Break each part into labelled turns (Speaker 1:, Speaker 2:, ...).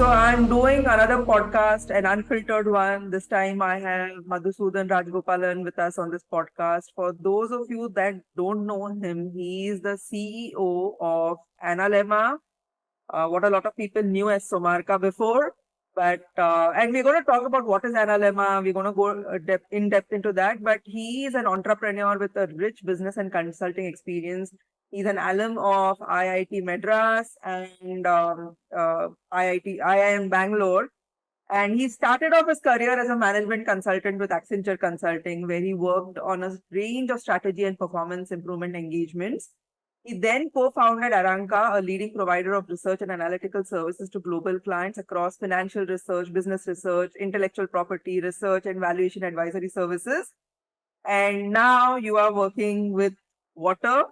Speaker 1: I'm doing another podcast, an unfiltered one. This time I have Madhusudan Rajagopalan with us on this podcast. For those of you that don't know him, he is the CEO of Analemma, what a lot of people knew as Somarca before. And we're going to talk about what is Analemma. We're going to go in depth into that. But he is an entrepreneur with a rich business and consulting experience. He's an alum of IIT Madras and IIM Bangalore. And he started off his career as a management consultant with Accenture Consulting, where he worked on a range of strategy and performance improvement engagements. He then co-founded Aranca, a leading provider of research and analytical services to global clients across financial research, business research, intellectual property research, and valuation advisory services. And now you are working with water.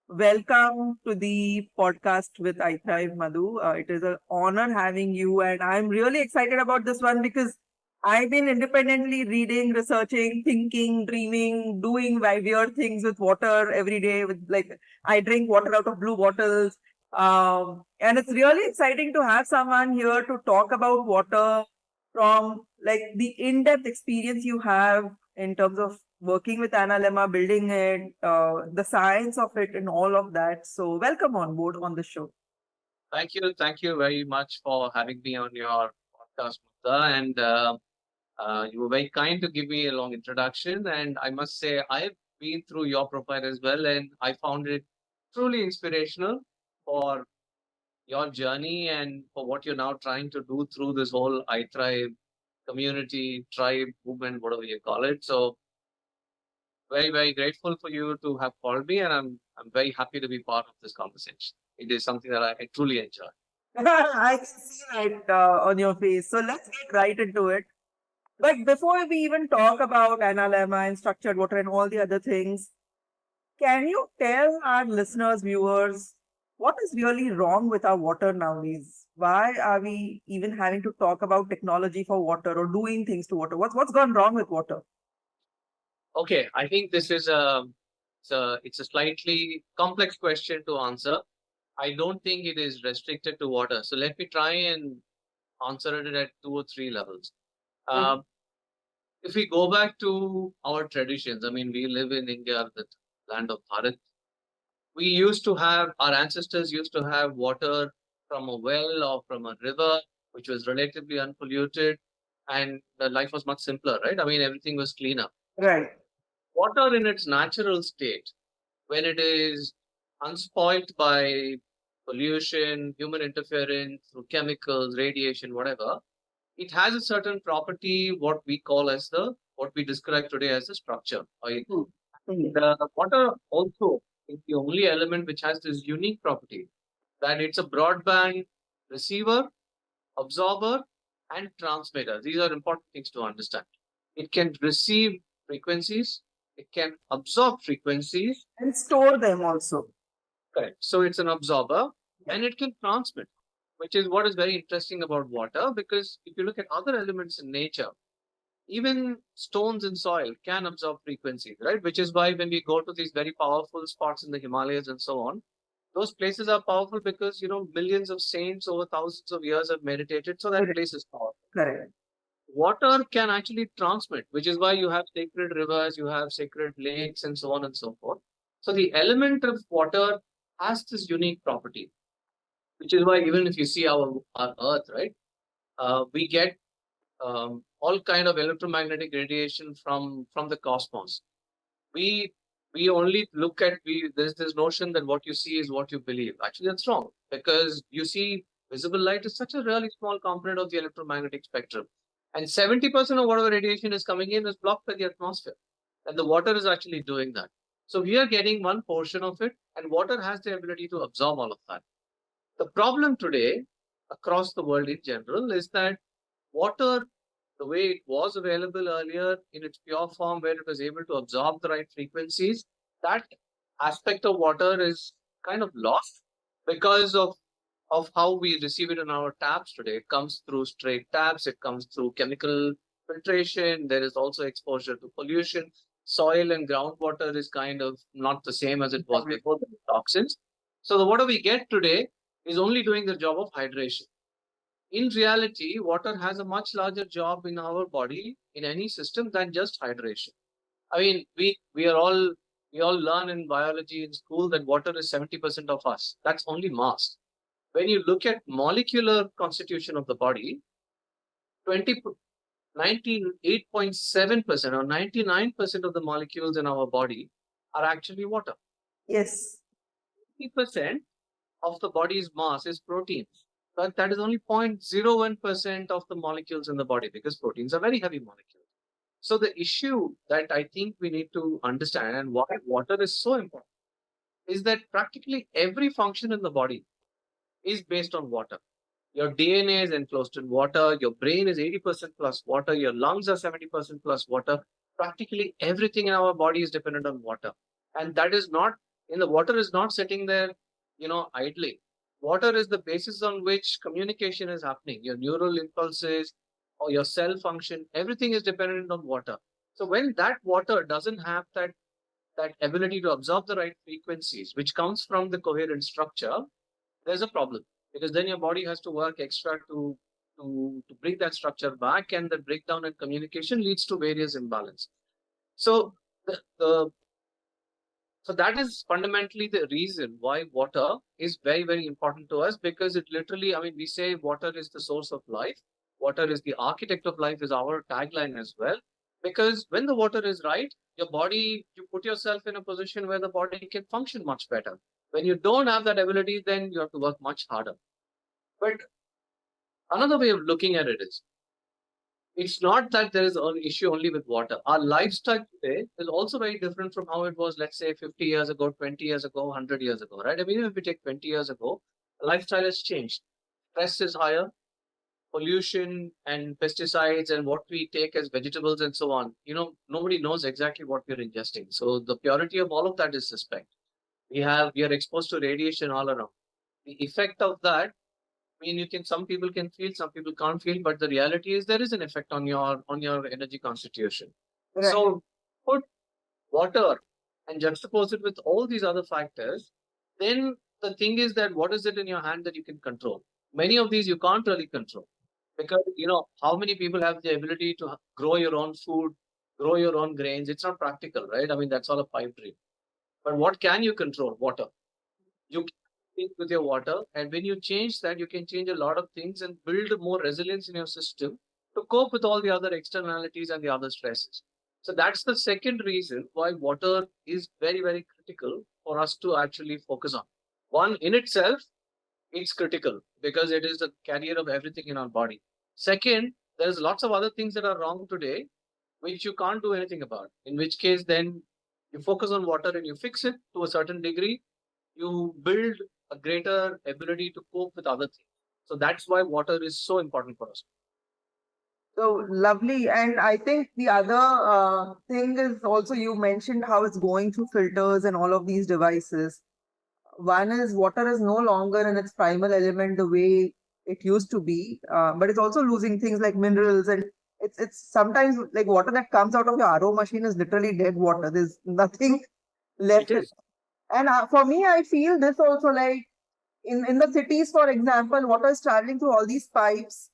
Speaker 1: Welcome to the podcast with iThrive, Madhu. It is an honor having you, and I'm really excited about this one because I've been independently reading, researching, thinking, dreaming, doing weird things with water every day. With like, I drink water out of blue bottles, and it's really exciting to have someone here to talk about water from like the in-depth experience you have in terms of working with Analemma, building it, the science of it, and all of that. So, welcome on board on the show.
Speaker 2: Thank you. Thank you very much for having me on your podcast, Mukta. And you were very kind to give me a long introduction. And I must say, I've been through your profile as well, and I found it truly inspirational for your journey and for what you're now trying to do through this whole iThrive community, tribe, movement, whatever you call it. So, very, very grateful for you to have called me, and I'm very happy to be part of this conversation. It is something that I truly enjoy.
Speaker 1: I can see that on your face. So, let's get right into it. But before we even talk about Analemma and structured water and all the other things, can you tell our listeners, viewers, what is really wrong with our water nowadays? Why are we even having to talk about technology for water or doing things to water? What's gone wrong with water?
Speaker 2: Okay, I think this is it's a slightly complex question to answer. I don't think it is restricted to water. So let me try and answer it at two or three levels.
Speaker 1: Mhm.
Speaker 2: Um, if we go back to our traditions, I mean, we live in India, the land of Bharat. We used to have, our ancestors used to have water from a well or from a river, which was relatively unpolluted, and the life was much simpler, right? I mean, everything was cleaner.
Speaker 1: Right.
Speaker 2: Water in its natural state, when it is unspoilt by pollution, human interference, through chemicals, radiation, whatever, it has a certain property, what we call as what we describe today as the structure. Right?
Speaker 1: Hmm. Mhm.
Speaker 2: The water also is the only element which has this unique property that it's a broadband receiver, absorber, and transmitter. These are important things to understand. It can receive frequencies, it can absorb frequencies.
Speaker 1: And store them also.
Speaker 2: Correct. So it's an absorber
Speaker 1: Yeah.
Speaker 2: and it can transmit, which is what is very interesting about water because if you look at other elements in nature, even stones in soil can absorb frequencies, right? Which is why when we go to these very powerful spots in the Himalayas and so on, those places are powerful because, millions of saints over thousands of years have meditated. So that
Speaker 1: Correct.
Speaker 2: place is powerful.
Speaker 1: Correct.
Speaker 2: Water can actually transmit, which is why you have sacred rivers, you have sacred lakes, and so on and so forth. So the element of water has this unique property, which is why even if you see our Earth, right, we get all kind of electromagnetic radiation from the cosmos. We we only look at there's this notion that what you see is what you believe. Actually, that's wrong because you see visible light is such a really small component of the electromagnetic spectrum, and 70% of whatever radiation is coming in is blocked by the atmosphere, and the water is actually doing that. So we are getting one portion of it, and water has the ability to absorb all of that. The problem today across the world in general is that water, the way it was available earlier in its pure form, where it was able to absorb the right frequencies, that aspect of water is kind of lost because of how we receive it in our taps today. It comes through straight taps, it comes through chemical filtration, there is also exposure to pollution. Soil and groundwater is kind of not the same as it was before, the toxins. So the water we get today is only doing the job of hydration. In reality, water has a much larger job in our body, in any system, than just hydration. I mean, we all learn in biology in school that water is 70% of us. That's only mass. When you look at molecular constitution of the body, 20, 98.7% or 99% of the molecules in our body are actually water.
Speaker 1: Yes.
Speaker 2: 50% of the body's mass is proteins. But that is only 0.01% of the molecules in the body, because proteins are very heavy molecules. So the issue that I think we need to understand, and why water is so important, is that practically every function in the body is based on water. Your DNA is enclosed in water, your brain is 80% plus water, your lungs are 70% plus water. Practically everything in our body is dependent on water. And that is not, in the water is not sitting there, idly. Water is the basis on which communication is happening. Your neural impulses or your cell function, everything is dependent on water. So when that water doesn't have that ability to absorb the right frequencies, which comes from the coherent structure, there's a problem, because then your body has to work extra to bring that structure back, and the breakdown in communication leads to various imbalance. So the so that is fundamentally the reason why water is very, very important to us, because it literally, I mean, we say water is the source of life. Water is the architect of life is our tagline as well. Because when the water is right, your body, you put yourself in a position where the body can function much better. When you don't have that ability, then you have to work much harder. But another way of looking at it is, it's not that there is an issue only with water. Our lifestyle today is also very different from how it was, let's say, 50 years ago, 20 years ago, 100 years ago, right? I mean, even if we take 20 years ago, lifestyle has changed. Stress is higher, pollution and pesticides and what we take as vegetables and so on. Nobody knows exactly what we're ingesting. So the purity of all of that is suspect. We are exposed to radiation all around. The effect of that, I mean, some people can feel, some people can't feel, but the reality is there is an effect on your energy constitution.
Speaker 1: Right.
Speaker 2: So put water and juxtapose it with all these other factors, then the thing is that what is it in your hand that you can control? Many of these you can't really control, because how many people have the ability to grow your own food, grow your own grains? It's not practical, right? I mean, that's all a pipe dream. But what can you control? Water. You can think with your water, and when you change that, you can change a lot of things and build more resilience in your system to cope with all the other externalities and the other stresses. So that's the second reason why water is very, very critical for us to actually focus on. One, in itself, it's critical because it is the carrier of everything in our body. Second, there's lots of other things that are wrong today which you can't do anything about, in which case then you focus on water and you fix it to a certain degree. You build a greater ability to cope with other things. So that's why water is so important for us.
Speaker 1: So lovely. And I think the other thing is also you mentioned how it's going through filters and all of these devices. One is water is no longer in its primal element the way it used to be, but it's also losing things like minerals, and it's sometimes like water that comes out of your RO machine is literally dead water. There's nothing
Speaker 2: It
Speaker 1: left.
Speaker 2: is.
Speaker 1: And for me, I feel this also like in the cities, for example, water is traveling through all these pipes.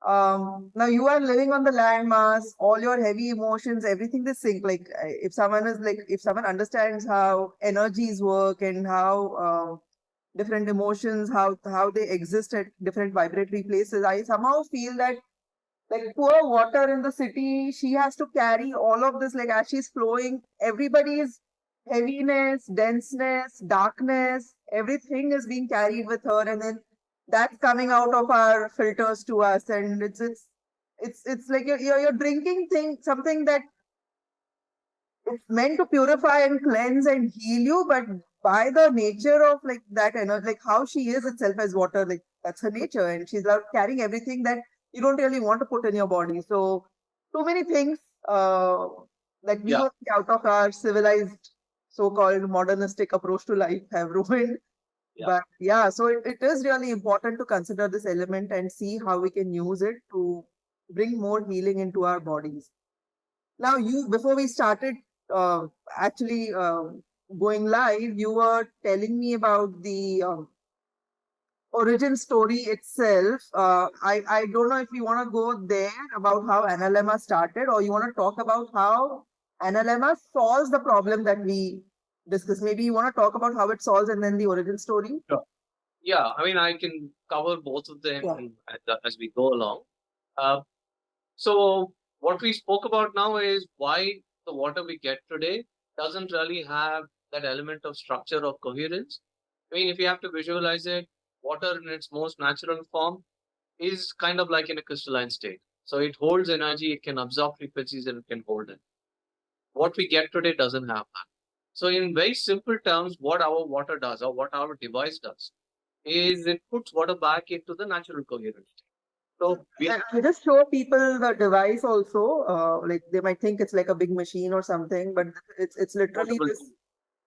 Speaker 1: Now you are living on the landmass, all your heavy emotions, everything is sync. Like if someone understands how energies work and how different emotions, how they exist at different vibratory places, I somehow feel that like poor water in the city, she has to carry all of this, like as she's flowing, everybody's heaviness, denseness, darkness, everything is being carried with her, and then that's coming out of our filters to us, and it's like you're drinking something that it's meant to purify and cleanse and heal you, but by the nature of like that energy, like how she is itself as water, like that's her nature, and she's carrying everything that you don't really want to put in your body. So, too many things that we
Speaker 2: Yeah.
Speaker 1: out of our civilized, so-called modernistic approach to life have ruined.
Speaker 2: Yeah.
Speaker 1: But yeah, so it is really important to consider this element and see how we can use it to bring more healing into our bodies. Now, before we started uh, actually going live, you were telling me about the origin story itself, I don't know if you want to go there about how Analemma started, or you want to talk about how Analemma solves the problem that we discussed. Maybe you want to talk about how it solves and then the origin story.
Speaker 2: Sure. Yeah, I mean, I can cover both of them
Speaker 1: Yeah.
Speaker 2: as we go along. Uh, so, what we spoke about now is why the water we get today doesn't really have that element of structure or coherence. I mean, if you have to visualize it, water in its most natural form is kind of like in a crystalline state. So, it holds energy, it can absorb frequencies, and it can hold it. What we get today doesn't have that. So, in very simple terms, what our water does or what our device does is it puts water back into the natural coherence. So we
Speaker 1: I just show people the device also. Like they might think it's like a big machine or something, but it's literally
Speaker 2: portable
Speaker 1: this.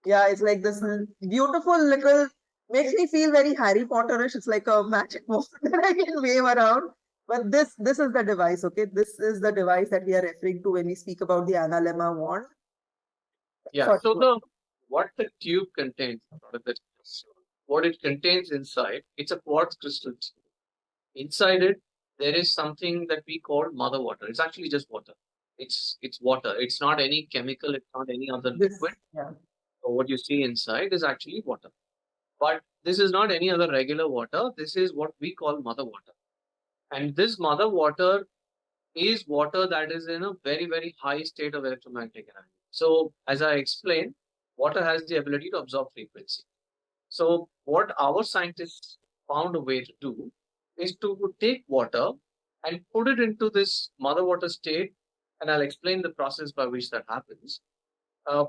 Speaker 1: Yeah, it's like this beautiful little. Makes me feel very Harry Potterish. It's like a magic wand that I can wave around. But this is the device. Okay, this is the device that we are referring to when we speak about the Analemma wand.
Speaker 2: yeah.
Speaker 1: Sorry.
Speaker 2: So the what the tube contains, what it contains inside, it's a quartz crystal tube. Inside it, there is something that we call mother water. It's actually just water. It's water. It's not any chemical. It's not any other
Speaker 1: This.
Speaker 2: liquid.
Speaker 1: Yeah.
Speaker 2: So what you see inside is actually water. But this is not any other regular water. This is what we call mother water. And this mother water is water that is in a very, very high state of electromagnetic energy. So, as I explained, water has the ability to absorb frequency. So, what our scientists found a way to do is to take water and put it into this mother water state, and I'll explain the process by which that happens.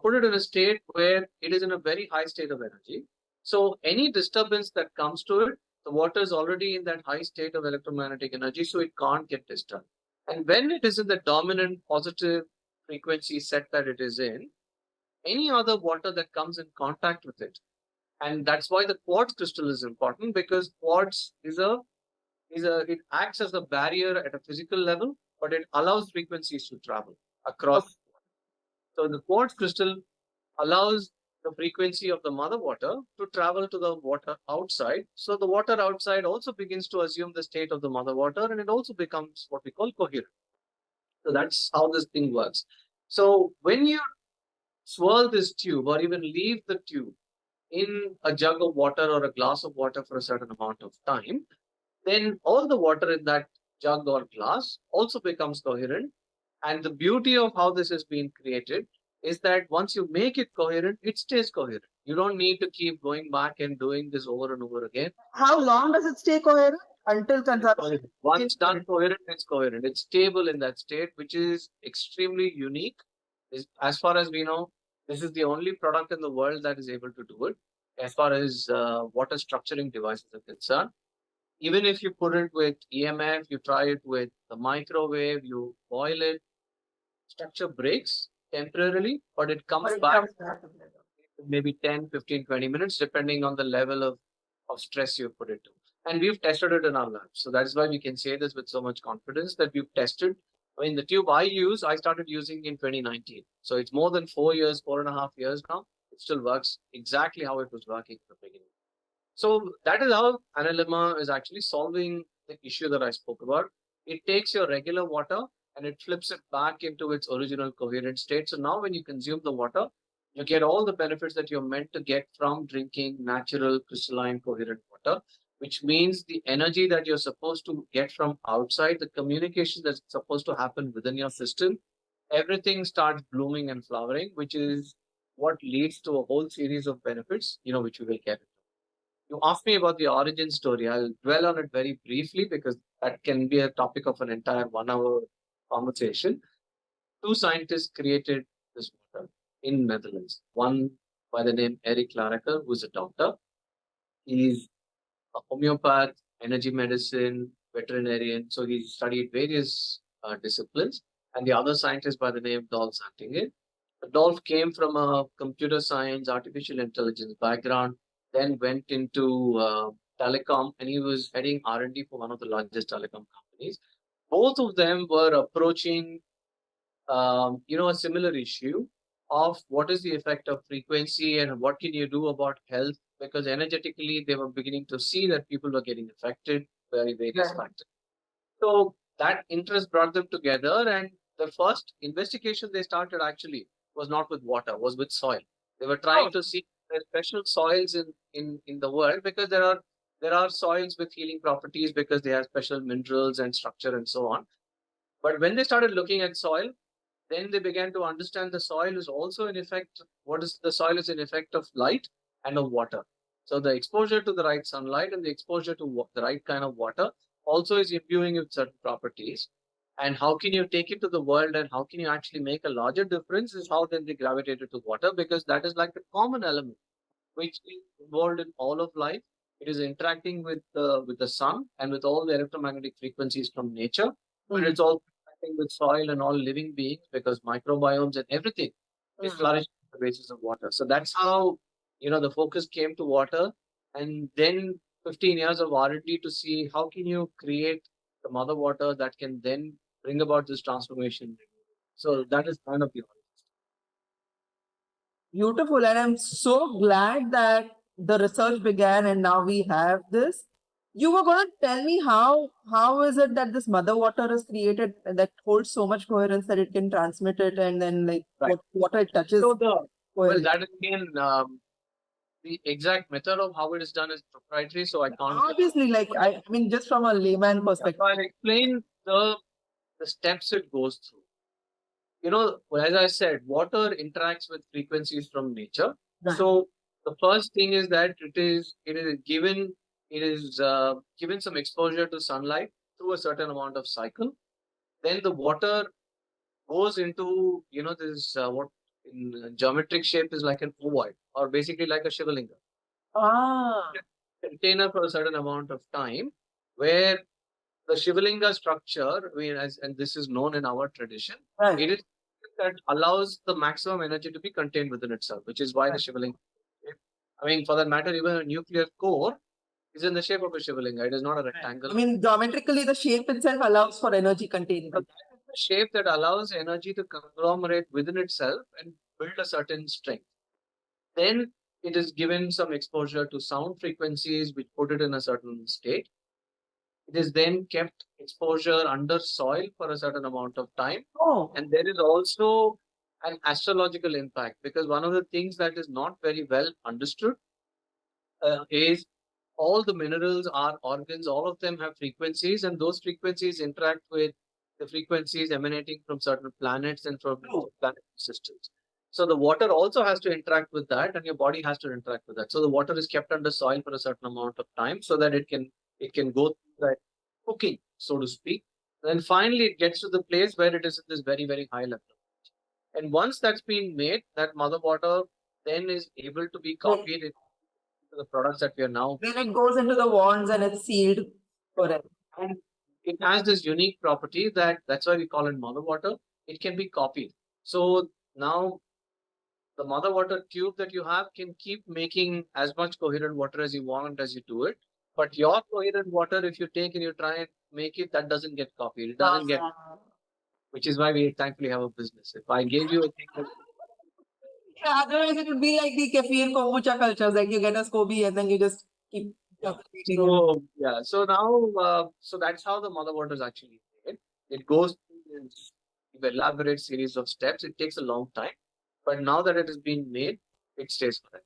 Speaker 2: Put it in a state where it is in a very high state of energy. So any disturbance that comes to it, the water is already in that high state of electromagnetic energy, so it can't get disturbed. And when it is in the dominant positive frequency set that it is in, any other water that comes in contact with it, and that's why the quartz crystal is important because quartz is a it acts as a barrier at a physical level, but it allows frequencies to travel
Speaker 1: Okay.
Speaker 2: across. So the quartz crystal allows the frequency of the mother water to travel to the water outside. So the water outside also begins to assume the state of the mother water and it also becomes what we call coherent. So that's how this thing works. So when you swirl this tube or even leave the tube in a jug of water or a glass of water for a certain amount of time, then all the water in that jug or glass also becomes coherent. And the beauty of how this has been created is that once you make it coherent, it stays coherent. You don't need to keep going back and doing this over and over again.
Speaker 1: How long does it stay coherent? Until
Speaker 2: It is
Speaker 1: consumption?
Speaker 2: coherent. Once done coherent, it's coherent. It's stable in that state, which is extremely unique. As far as we know, this is the only product in the world that is able to do it. As far as water structuring devices are concerned, even if you put it with EMF, you try it with the microwave, you boil it, structure breaks temporarily, but it
Speaker 1: Or
Speaker 2: comes
Speaker 1: it
Speaker 2: back
Speaker 1: comes back together?
Speaker 2: maybe 10, 15, 20 minutes, depending on the level of stress you put it to. And we've tested it in our labs. So that's why we can say this with so much confidence that we've tested. I mean, the tube I started using in 2019. So it's more than 4 years, 4.5 years now. It still works exactly how it was working at the beginning. So that is how Analemma is actually solving the issue that I spoke about. It takes your regular water and it flips it back into its original coherent state. So now when you consume the water, you get all the benefits that you're meant to get from drinking natural, crystalline, coherent water, which means the energy that you're supposed to get from outside, the communication that's supposed to happen within your system, everything starts blooming and flowering, which is what leads to a whole series of benefits, which we will get. You asked me about the origin story. I'll dwell on it very briefly because that can be a topic of an entire 1 hour conversation. Two scientists created this water in Netherlands. One by the name Eric Laraker, who's a doctor. He's a homeopath, energy medicine, veterinarian. So he studied various disciplines. And the other scientist by the name Dolph Zantinger. Dolph came from a computer science, artificial intelligence background, then went into telecom, and he was heading R&D for one of the largest telecom companies. Both of them were approaching, a similar issue of what is the effect of frequency and what can you do about health, because energetically they were beginning to see that people were getting affected by various
Speaker 1: Right.
Speaker 2: factors. So that interest brought them together, and the first investigation they started actually was not with water, was with soil. They were
Speaker 1: Oh,
Speaker 2: trying to see the special soils in the world, because there are soils with healing properties because they have special minerals and structure and so on. But when they started looking at soil, then they began to understand the soil is also in effect. What is the soil is in effect of light and of water. So the exposure to the right sunlight and the exposure to the right kind of water also is imbuing with certain properties. And how can you take it to the world and how can you actually make a larger difference is how then they gravitated to water, because that is like the common element which is involved in all of life. It is interacting with the sun and with all the electromagnetic frequencies from nature, but
Speaker 1: mm,
Speaker 2: it's also interacting with soil and all living beings, because microbiomes and everything is
Speaker 1: mm.
Speaker 2: flourishing on the basis of water. So that's how the focus came to water, and then 15 years of R&D to see how can you create the mother water that can then bring about this transformation. So that is kind of the
Speaker 1: Beautiful. And I'm so glad that the research began and now we have this. You were going to tell me how is it that this mother water is created that holds so much coherence that it can transmit it, and then like
Speaker 2: right.
Speaker 1: what water it touches
Speaker 2: So well,
Speaker 1: coherence.
Speaker 2: that is again the exact method of how it is done is proprietary, so I can't.
Speaker 1: Obviously, like I mean, just from a layman
Speaker 2: Yeah,
Speaker 1: perspective.
Speaker 2: so I'll explain the steps it goes through. Well, as I said, water interacts with frequencies from nature.
Speaker 1: Right.
Speaker 2: So the first thing is that it is given some exposure to sunlight through a certain amount of cycle. Then the water goes into this what in geometric shape is like an ovoid, or basically like a shivalinga
Speaker 1: Ah,
Speaker 2: container for a certain amount of time, where the Shivalinga structure, I mean, and this is known in our tradition,
Speaker 1: right.
Speaker 2: it is that allows the maximum energy to be contained within itself, which is why the
Speaker 1: Right.
Speaker 2: Shivalinga. I mean, for that matter, even a nuclear core is in the shape of a Shivalinga. It is not a
Speaker 1: Right.
Speaker 2: rectangle.
Speaker 1: I mean, geometrically, the shape itself allows for energy
Speaker 2: So
Speaker 1: containment.
Speaker 2: that is the shape that allows energy to conglomerate within itself and build a certain strength. Then it is given some exposure to sound frequencies, which put it in a certain state. It is then kept exposure under soil for a certain amount of time.
Speaker 1: Oh,
Speaker 2: And there is also an astrological impact, because one of the things that is not very well understood is all the minerals are organs, all of them have frequencies, and those frequencies interact with the frequencies emanating from certain planets and from
Speaker 1: true.
Speaker 2: planet systems. So the water also has to interact with that, and your body has to interact with that. So the water is kept under soil for a certain amount of time so that it can go through that cooking, so to speak. Then finally it gets to the place where it is at this very, very high level. And once that's been made, that mother water then is able to be
Speaker 1: Then,
Speaker 2: copied into the products that we are now.
Speaker 1: then it goes into the wands and it's sealed forever.
Speaker 2: And it has this unique property that's why we call it mother water. It can be copied. So now the mother water tube that you have can keep making as much coherent water as you want as you do it. But your coherent water, if you take and you try and make it, that doesn't get copied. It doesn't get,
Speaker 1: Ah.
Speaker 2: which is why we thankfully have a business. If I gave you a thing that,
Speaker 1: Yeah, otherwise it would be like the caffeine kombucha cultures, like you get a SCOBY and then you just keep
Speaker 2: yeah.
Speaker 1: upgrading it.
Speaker 2: So now, so that's how the mother water is actually made. It goes through this elaborate series of steps. It takes a long time, but now that it has been made, it stays forever.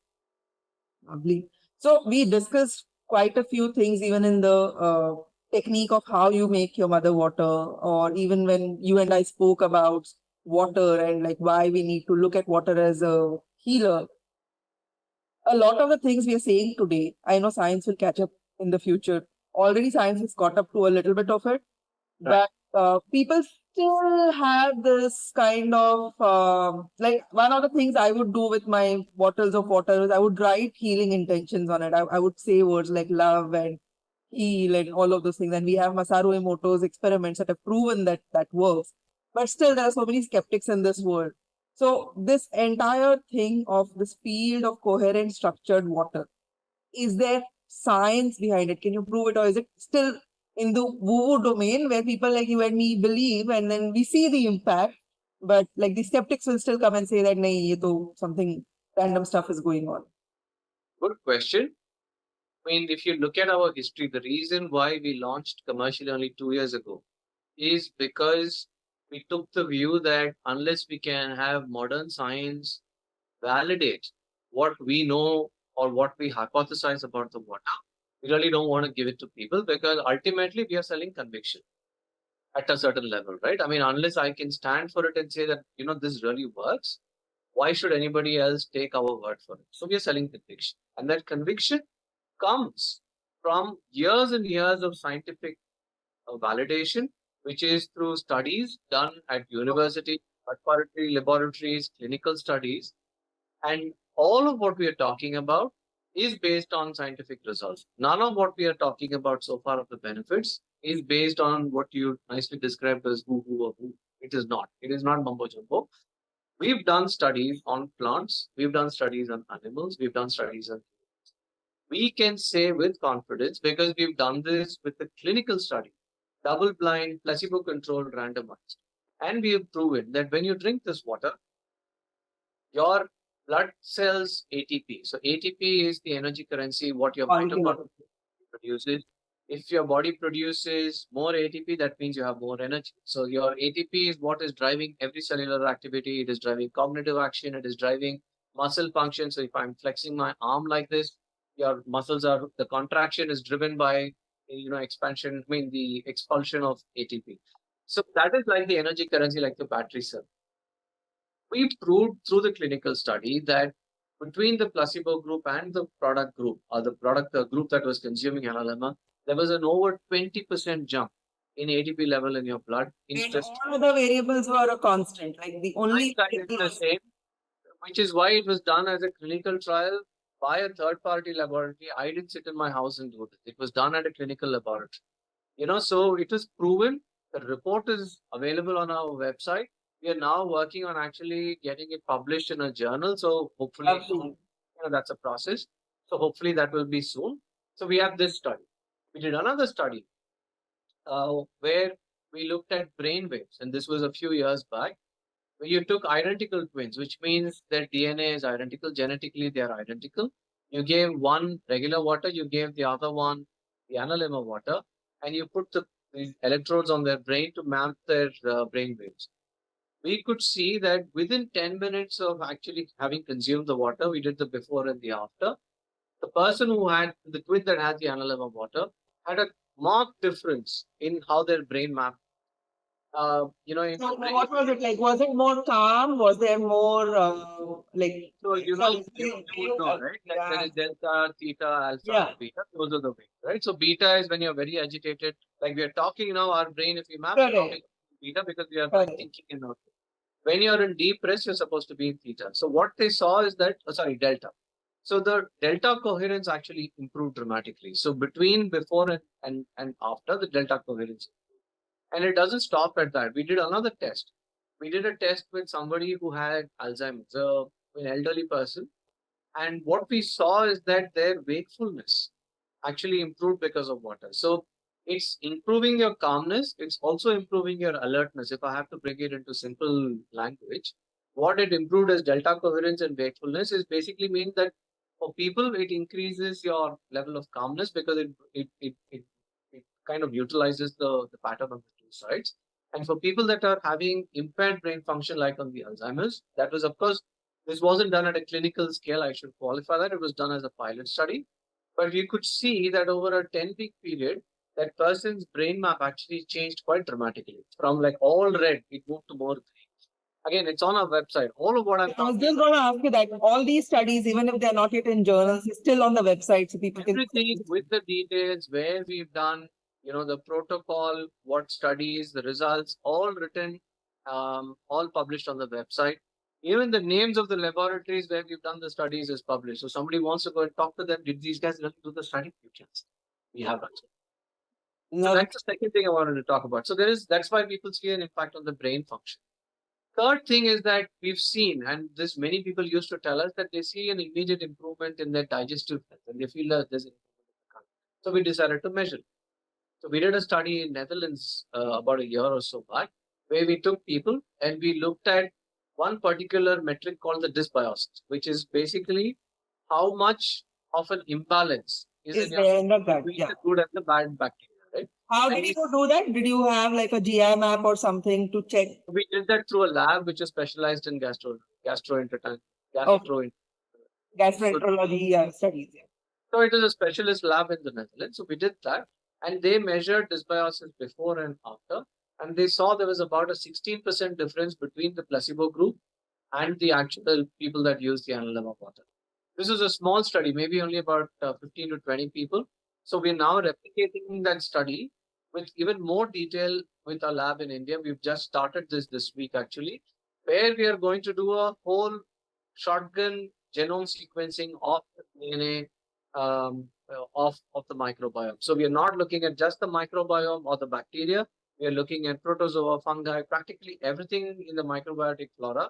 Speaker 1: Lovely. So we discussed quite a few things, even in the technique of how you make your mother water, or even when you and I spoke about water and like why we need to look at water as a healer. A lot of the things we are saying today, I know science will catch up in the future. Already science has caught up to a little bit of it,
Speaker 2: Right.
Speaker 1: but people still have this kind of like one of the things I would do with my bottles of water is I would write healing intentions on it. I would say words like love and heal and all of those things. And we have Masaru Emoto's experiments that have proven that that works. But still, there are so many skeptics in this world. So this entire thing of this field of coherent structured water, is there science behind it? Can you prove it, or is it still in the woo-woo domain where people like you and me believe, and then we see the impact? But like the skeptics will still come and say that nahi, ye to something random stuff is going on.
Speaker 2: Good question. I mean, if you look at our history, the reason why we launched commercially only 2 years ago is because we took the view that unless we can have modern science validate what we know or what we hypothesize about the water, we really don't want to give it to people because ultimately we are selling conviction at a certain level, right? I mean, unless I can stand for it and say that, this really works, why should anybody else take our word for it? So we are selling conviction. And that conviction comes from years and years of scientific validation, which is through studies done at university, third-party laboratories, clinical studies, and all of what we are talking about is based on scientific results. None of what we are talking about so far of the benefits is based on what you nicely described as who, or who. It is not. It is not mumbo jumbo. We've done studies on plants, we've done studies on animals, we've done studies on. We can say with confidence because we've done this with the clinical study, double blind, placebo controlled, randomized. And we have proven that when you drink this water, your blood cells ATP. So ATP is the energy currency, what your mitochondria produces. If your body produces more ATP, that means you have more energy. So your ATP is what is driving every cellular activity. It is driving cognitive action. It is driving muscle function. So if I'm flexing my arm like this, your muscles are, the contraction is driven by, expansion, I mean, the expulsion of ATP. So that is like the energy currency, like the battery cell. We proved through the clinical study that between the placebo group and the product group, or the group that was consuming Analemma, there was an over 20% jump in ATP level in your blood in
Speaker 1: And
Speaker 2: just
Speaker 1: all other variables were a constant. Like the only
Speaker 2: lifestyle is the same, which is why it was done as a clinical trial by a third party laboratory. I didn't sit in my house and do this. It was done at a clinical laboratory. So it was proven. The report is available on our website. We are now working on actually getting it published in a journal. So hopefully, that's a process. So hopefully that will be soon. So we have this study. We did another study where we looked at brain waves, and this was a few years back. Where you took identical twins, which means their DNA is identical. Genetically, they are identical. You gave one regular water, you gave the other one the analemma water, and you put the electrodes on their brain to map their brain waves. We could see that within 10 minutes of actually having consumed the water, we did the before and the after. The person who had the twin that had the analemma water had a marked difference in how their brain mapped. In
Speaker 1: So
Speaker 2: the brain.
Speaker 1: what was it like? Was it more calm? Was there more like?
Speaker 2: So
Speaker 1: Sorry,
Speaker 2: you would know, right? That there
Speaker 1: yeah,
Speaker 2: is delta, theta, alpha,
Speaker 1: yeah,
Speaker 2: and beta. Those are the waves, right? So beta is when you're very agitated. Like we are talking now, our brain, if we map it out,
Speaker 1: correct,
Speaker 2: it's beta because we are like
Speaker 1: correct.
Speaker 2: thinking and not. When you're in deep rest, you're supposed to be in theta. So what they saw is that, delta. So the delta coherence actually improved dramatically. So between before and after, the delta coherence. And it doesn't stop at that. We did another test. We did a test with somebody who had Alzheimer's, an elderly person. And what we saw is that their wakefulness actually improved because of water. So it's improving your calmness. It's also improving your alertness. If I have to bring it into simple language, what it improved as delta coherence and wakefulness is basically means that for people, it increases your level of calmness because it kind of neutralizes the pattern on the two sides. And for people that are having impaired brain function, like on the Alzheimer's, that was, of course, this wasn't done at a clinical scale. I should qualify that. It was done as a pilot study. But you could see that over a 10-week period, that person's brain map actually changed quite dramatically. From like all red, it moved to more green. Again, it's on our website. All of what I'm
Speaker 1: I was
Speaker 2: talking
Speaker 1: just
Speaker 2: about,
Speaker 1: going to ask you that all these studies, even if they're not yet in journals, is still on the website, so people can.
Speaker 2: everything with the details, where we've done, the protocol, what studies, the results, all written, all published on the website. Even the names of the laboratories where we've done the studies is published. So somebody wants to go and talk to them. Did these guys really do the study? You can. We have done. So
Speaker 1: No,
Speaker 2: that's the second thing I wanted to talk about. So that's why people see an impact on the brain function. Third thing is that we've seen, and this many people used to tell us that they see an immediate improvement in their digestive health and they feel that there's an improvement in the gut. So we decided to measure. So we did a study in Netherlands about a year or so back, where we took people and we looked at one particular metric called the dysbiosis, which is basically how much of an imbalance is in
Speaker 1: Is
Speaker 2: your
Speaker 1: there in the gut?
Speaker 2: between
Speaker 1: Yeah.
Speaker 2: the good and the bad bacteria, right?
Speaker 1: How
Speaker 2: And
Speaker 1: did you do that? Did you have like a GI map or something to check?
Speaker 2: we did that through a lab which is specialized in gastroenterology.
Speaker 1: Okay.
Speaker 2: Gastro, so,
Speaker 1: Gastroenterology studies. Yeah.
Speaker 2: so it is a specialist lab in the Netherlands. So we did that, and they measured dysbiosis before and after, and they saw there was about a 16% difference between the placebo group and the actual people that use the Analemma water. This is a small study, maybe only about 15 to 20 people. So we're now replicating that study with even more detail with our lab in India. We've just started this week actually, where we are going to do a whole shotgun genome sequencing of the DNA of the microbiome. So we are not looking at just the microbiome or the bacteria. We are looking at protozoa, fungi, practically everything in the microbiotic flora.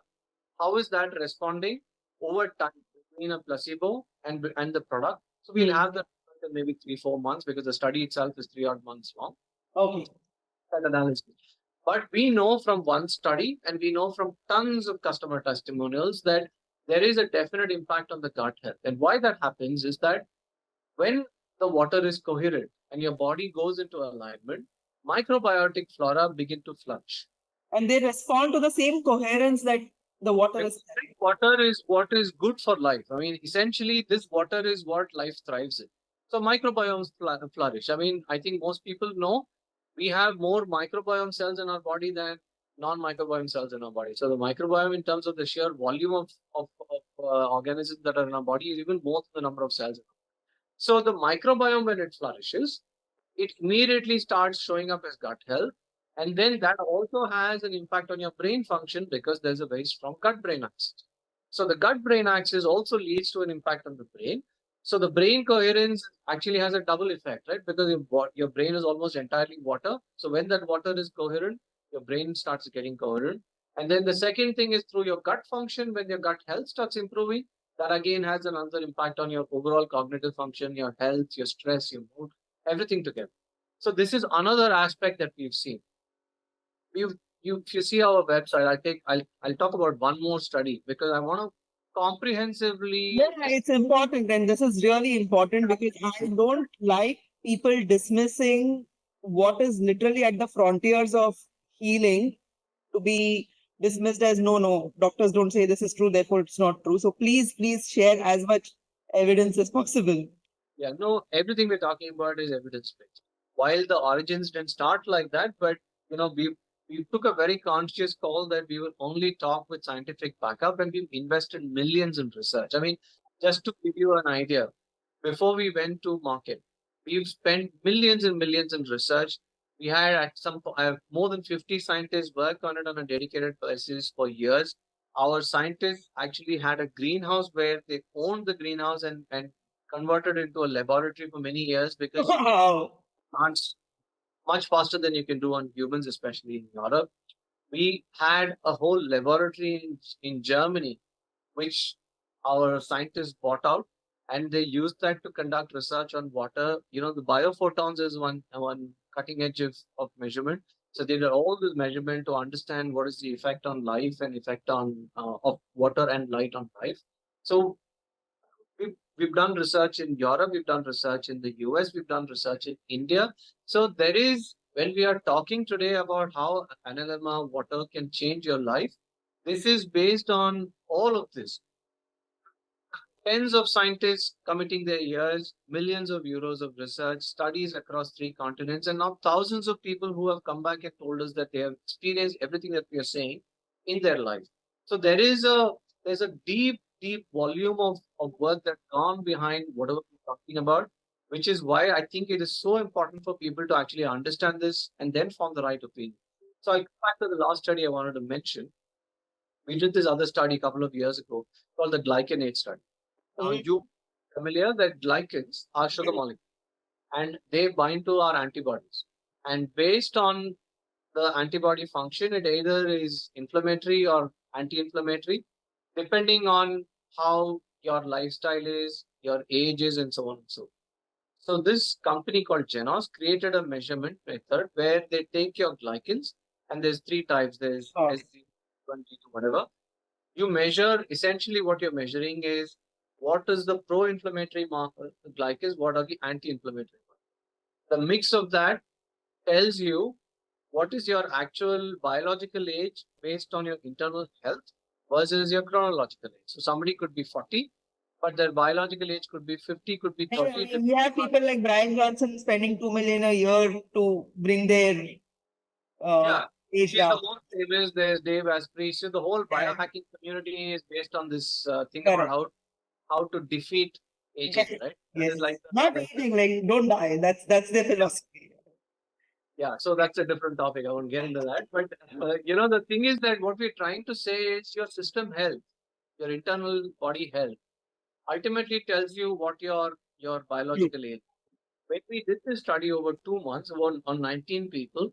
Speaker 2: How is that responding over time between a placebo and the product? So we'll have that in maybe 3 4 months because the study itself is 3 odd months long.
Speaker 1: Okay.
Speaker 2: That analysis. But we know from one study and we know from tons of customer testimonials that there is a definite impact on the gut health. And why that happens is that when the water is coherent and your body goes into alignment, microbiotic flora begin to flourish.
Speaker 1: And they respond to the same coherence that the water is.
Speaker 2: Water is what is good for life. I mean, essentially, this water is what life thrives in. So microbiomes flourish. I mean, I think most people know we have more microbiome cells in our body than non-microbiome cells in our body. So the microbiome, in terms of the sheer volume of organisms that are in our body, is even more than the number of cells. So the microbiome, when it flourishes, it immediately starts showing up as gut health. And then that also has an impact on your brain function because there's a very strong gut brain axis. So the gut brain axis also leads to an impact on the brain. So the brain coherence actually has a double effect, right? Because your brain is almost entirely water. So when that water is coherent, your brain starts getting coherent. And then the second thing is through your gut function, when your gut health starts improving, that again has another impact on your overall cognitive function, your health, your stress, your mood, everything together. So this is another aspect that we've seen. If you see our website, I'll talk about one more study because I want to comprehensively.
Speaker 1: Yeah, it's important, and this is really important because I don't like people dismissing what is literally at the frontiers of healing to be dismissed as no, doctors don't say this is true, therefore it's not true. So please share as much evidence as possible.
Speaker 2: Yeah, no, everything we're talking about is evidence based. While the origins didn't start like that, but we took a very conscious call that we will only talk with scientific backup, and we've invested millions in research. I mean, just to give you an idea, before we went to market, we've spent millions and millions in research. We had at some more than 50 scientists work on it on a dedicated basis for years. Our scientists actually had a greenhouse where they owned the greenhouse and converted into a laboratory for many years because
Speaker 1: Wow.
Speaker 2: plants much faster than you can do on humans, especially in Europe. We had a whole laboratory in Germany, which our scientists bought out, and they used that to conduct research on water. The biophotons is one cutting edge of measurement. So they did all this measurement to understand what is the effect on life and effect on of water and light on life. So we've done research in Europe, we've done research in the US, we've done research in India. So there is, when we are talking today about how Analemma water can change your life, this is based on all of this. Tens of scientists committing their years, millions of euros of research, studies across 3 continents, and now thousands of people who have come back and told us that they have experienced everything that we are saying in their life. So there's a deep volume of work that's gone behind whatever we're talking about, which is why I think it is so important for people to actually understand this and then form the right opinion. So I go back to the last study I wanted to mention. We did this other study a couple of years ago called the glycanate study. Now, you familiar that glycans are sugar molecules and they bind to our antibodies. And based on the antibody function, it either is inflammatory or anti-inflammatory, depending on how your lifestyle is, your age is, and so on and so forth. So this company called Genos created a measurement method where they take your glycans and there's three types. There's
Speaker 1: Sure.
Speaker 2: SG1, G2, whatever. You measure, essentially what you're measuring is what is the pro-inflammatory marker, like is what are the anti-inflammatory markers. The mix of that tells you what is your actual biological age based on your internal health versus your chronological age. So somebody could be 40, but their biological age could be 50, could be 30.
Speaker 1: We have people like Brian Johnson spending 2 million a year to bring their
Speaker 2: Yeah.
Speaker 1: age
Speaker 2: He's the
Speaker 1: down.
Speaker 2: most famous. There's Dave Asprey. So the whole
Speaker 1: Yeah.
Speaker 2: biohacking community is based on this thing about
Speaker 1: Correct.
Speaker 2: how to defeat aging, right? That
Speaker 1: Yes.
Speaker 2: is like
Speaker 1: Not aging, like don't die. That's their philosophy.
Speaker 2: yeah. So that's a different topic. I won't get into that. But the thing is that what we're trying to say is your system health, your internal body health, ultimately tells you what your biological age. When we did this study over 2 months on 19 people,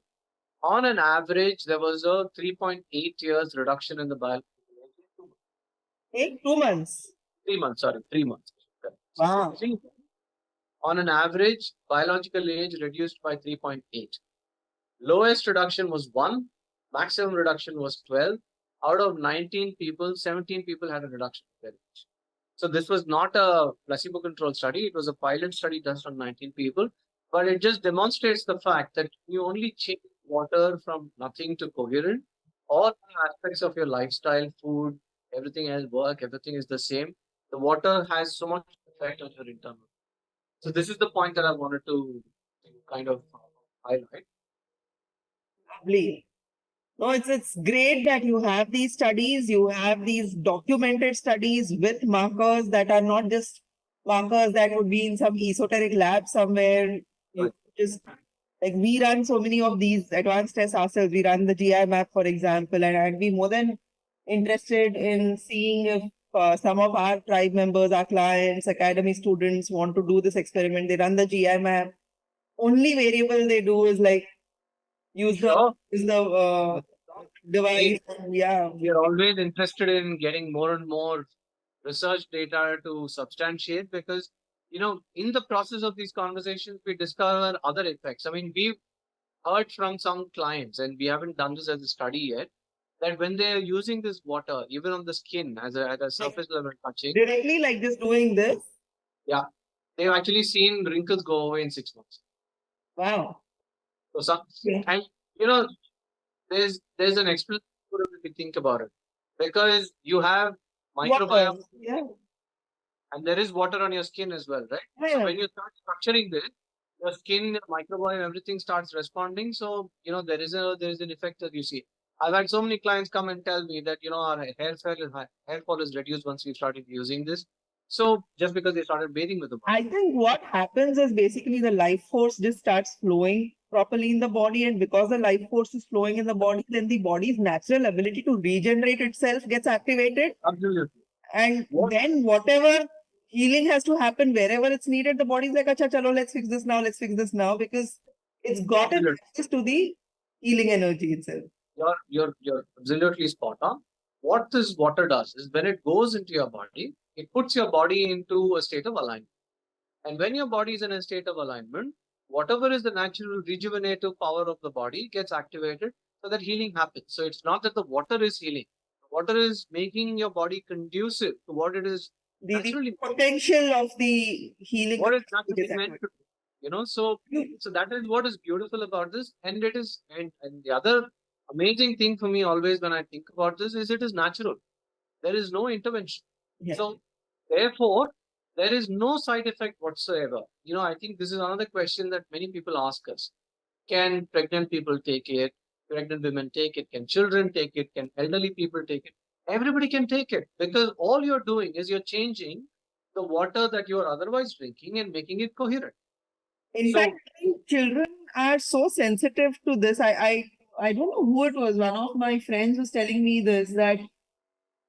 Speaker 2: on an average, there was a 3.8 years reduction in the biological age.
Speaker 1: Hey, 2 months.
Speaker 2: 3 months, sorry, 3 months.
Speaker 1: Wow.
Speaker 2: On an average, biological age reduced by 3.8. Lowest reduction was 1, maximum reduction was 12. Out of 19 people, 17 people had a reduction in their age. So this was not a placebo-controlled study. It was a pilot study done on 19 people. But it just demonstrates the fact that you only change water from nothing to coherent. All aspects of your lifestyle, food, everything else, work, everything is the same. The water has so much effect on your internal. So this is the point that I wanted to kind of highlight.
Speaker 1: Lovely. No, it's great that you have these studies, you have these documented studies with markers that are not just markers that would be in some esoteric lab somewhere. You
Speaker 2: Right.
Speaker 1: just like we run so many of these advanced tests ourselves. We run the GI map, for example, and I'd be more than interested in seeing if some of our tribe members, our clients, academy students want to do this experiment. They run the GI map. Only variable they do is like use the
Speaker 2: Sure.
Speaker 1: use the device. Yeah,
Speaker 2: We are always interested in getting more and more research data to substantiate because in the process of these conversations we discover other effects. I mean, we've heard from some clients, and we haven't done this as a study yet, that when they're using this water even on the skin as at a surface level touching,
Speaker 1: directly like just doing this.
Speaker 2: yeah, they've actually seen wrinkles go away in 6 months.
Speaker 1: Wow.
Speaker 2: So some,
Speaker 1: Yeah.
Speaker 2: and you know there's an explanation for it if you think about it, because you have
Speaker 1: Water.
Speaker 2: microbiome
Speaker 1: Yeah.
Speaker 2: and there is water on your skin as well, right? So
Speaker 1: Yeah.
Speaker 2: when you start structuring this, your skin, your microbiome, everything starts responding. So there is an effect that you see. I've had so many clients come and tell me that our hair fall is reduced once we started using this. So just because they started bathing with the water.
Speaker 1: I think what happens is basically the life force just starts flowing properly in the body, and because the life force is flowing in the body, then the body's natural ability to regenerate itself gets activated.
Speaker 2: Absolutely.
Speaker 1: And
Speaker 2: What
Speaker 1: then whatever healing has to happen wherever it's needed, the body's like, acha, chalo, let's fix this now, let's fix this now, because it's gotten
Speaker 2: absolutely.
Speaker 1: access to the healing energy itself.
Speaker 2: You're absolutely spot on. What this water does is when it goes into your body, it puts your body into a state of alignment. And when your body is in a state of alignment, whatever is the natural rejuvenative power of the body gets activated so that healing happens. So it's not that the water is healing. The water is making your body conducive to what it is
Speaker 1: The
Speaker 2: naturally,
Speaker 1: potential of the healing
Speaker 2: what it's
Speaker 1: gets
Speaker 2: naturally meant
Speaker 1: activated.
Speaker 2: to do. So that is what is beautiful about this. And it is and the other amazing thing for me always when I think about this is it is natural. There is no intervention.
Speaker 1: Yeah.
Speaker 2: So therefore, there is no side effect whatsoever. I think this is another question that many people ask us. Can pregnant people take it? Pregnant women take it? Can children take it? Can elderly people take it? Everybody can take it because all you're doing is you're changing the water that you're otherwise drinking and making it coherent.
Speaker 1: In
Speaker 2: So
Speaker 1: fact, I think children are so sensitive to this. I don't know who it was. One of my friends was telling me this, that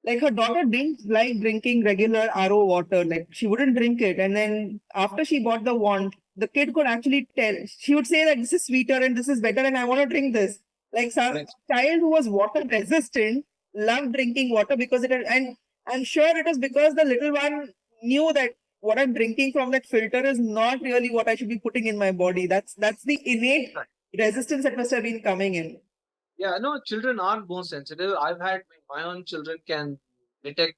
Speaker 1: like her daughter didn't like drinking regular RO water. Like she wouldn't drink it. And then after she bought the wand, the kid could actually tell. She would say that this is sweeter and this is better and I want to drink this. Like some
Speaker 2: correct.
Speaker 1: child who was water resistant loved drinking water because and I'm sure it was because the little one knew that what I'm drinking from that filter is not really what I should be putting in my body. That's the innate
Speaker 2: Right.
Speaker 1: resistance that must have been coming in.
Speaker 2: Yeah, no, children are more sensitive. I've had my own children can detect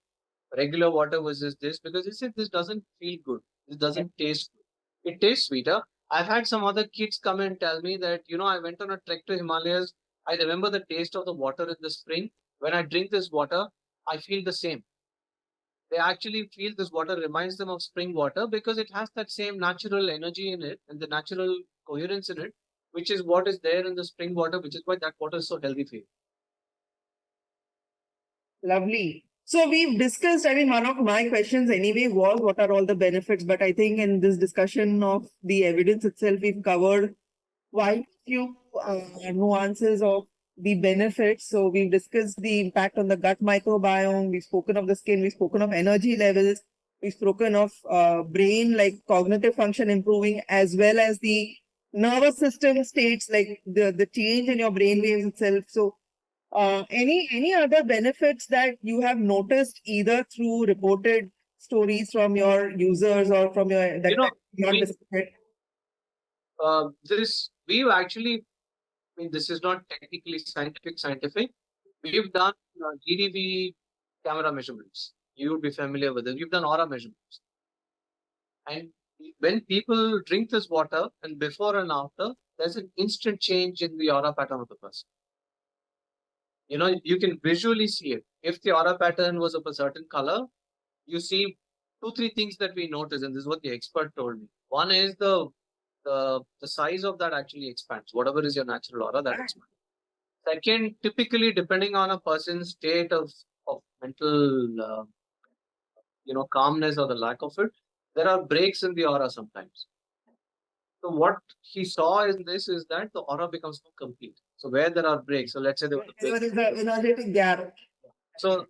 Speaker 2: regular water versus this because they said this doesn't feel good. This doesn't taste good. It tastes sweeter. I've had some other kids come and tell me that, I went on a trek to Himalayas. I remember the taste of the water in the spring. When I drink this water, I feel the same. They actually feel this water reminds them of spring water because it has that same natural energy in it and the natural coherence in it, which is what is there in the spring water, which is why that water is so healthy for you.
Speaker 1: Lovely. So we've discussed, I mean, one of my questions anyway was what are all the benefits? But I think in this discussion of the evidence itself, we've covered quite few nuances of the benefits. So we've discussed the impact on the gut microbiome. We've spoken of the skin. We've spoken of energy levels. We've spoken of brain, like cognitive function improving, as well as the nervous system states, like the change in your brain waves itself. So any other benefits that you have noticed either through reported stories from your users or from your
Speaker 2: You
Speaker 1: that
Speaker 2: know,
Speaker 1: not
Speaker 2: we
Speaker 1: discussed?
Speaker 2: this we've actually, I mean, this is not technically scientific. We've done GDV camera measurements. You would be familiar with it. We've done aura measurements. And when people drink this water and before and after, there's an instant change in the aura pattern of the person. You can visually see it. If the aura pattern was of a certain color, you see two, three things that we notice, and this is what the expert told me. One is the size of that actually expands. Whatever is your natural aura, that expands. Second, typically depending on a person's state of mental calmness or the lack of it, there are breaks in the aura sometimes. So what he saw in this is that the aura becomes more complete. So where there are breaks, so let's say there was a break.
Speaker 1: There is an energetic gap.
Speaker 2: So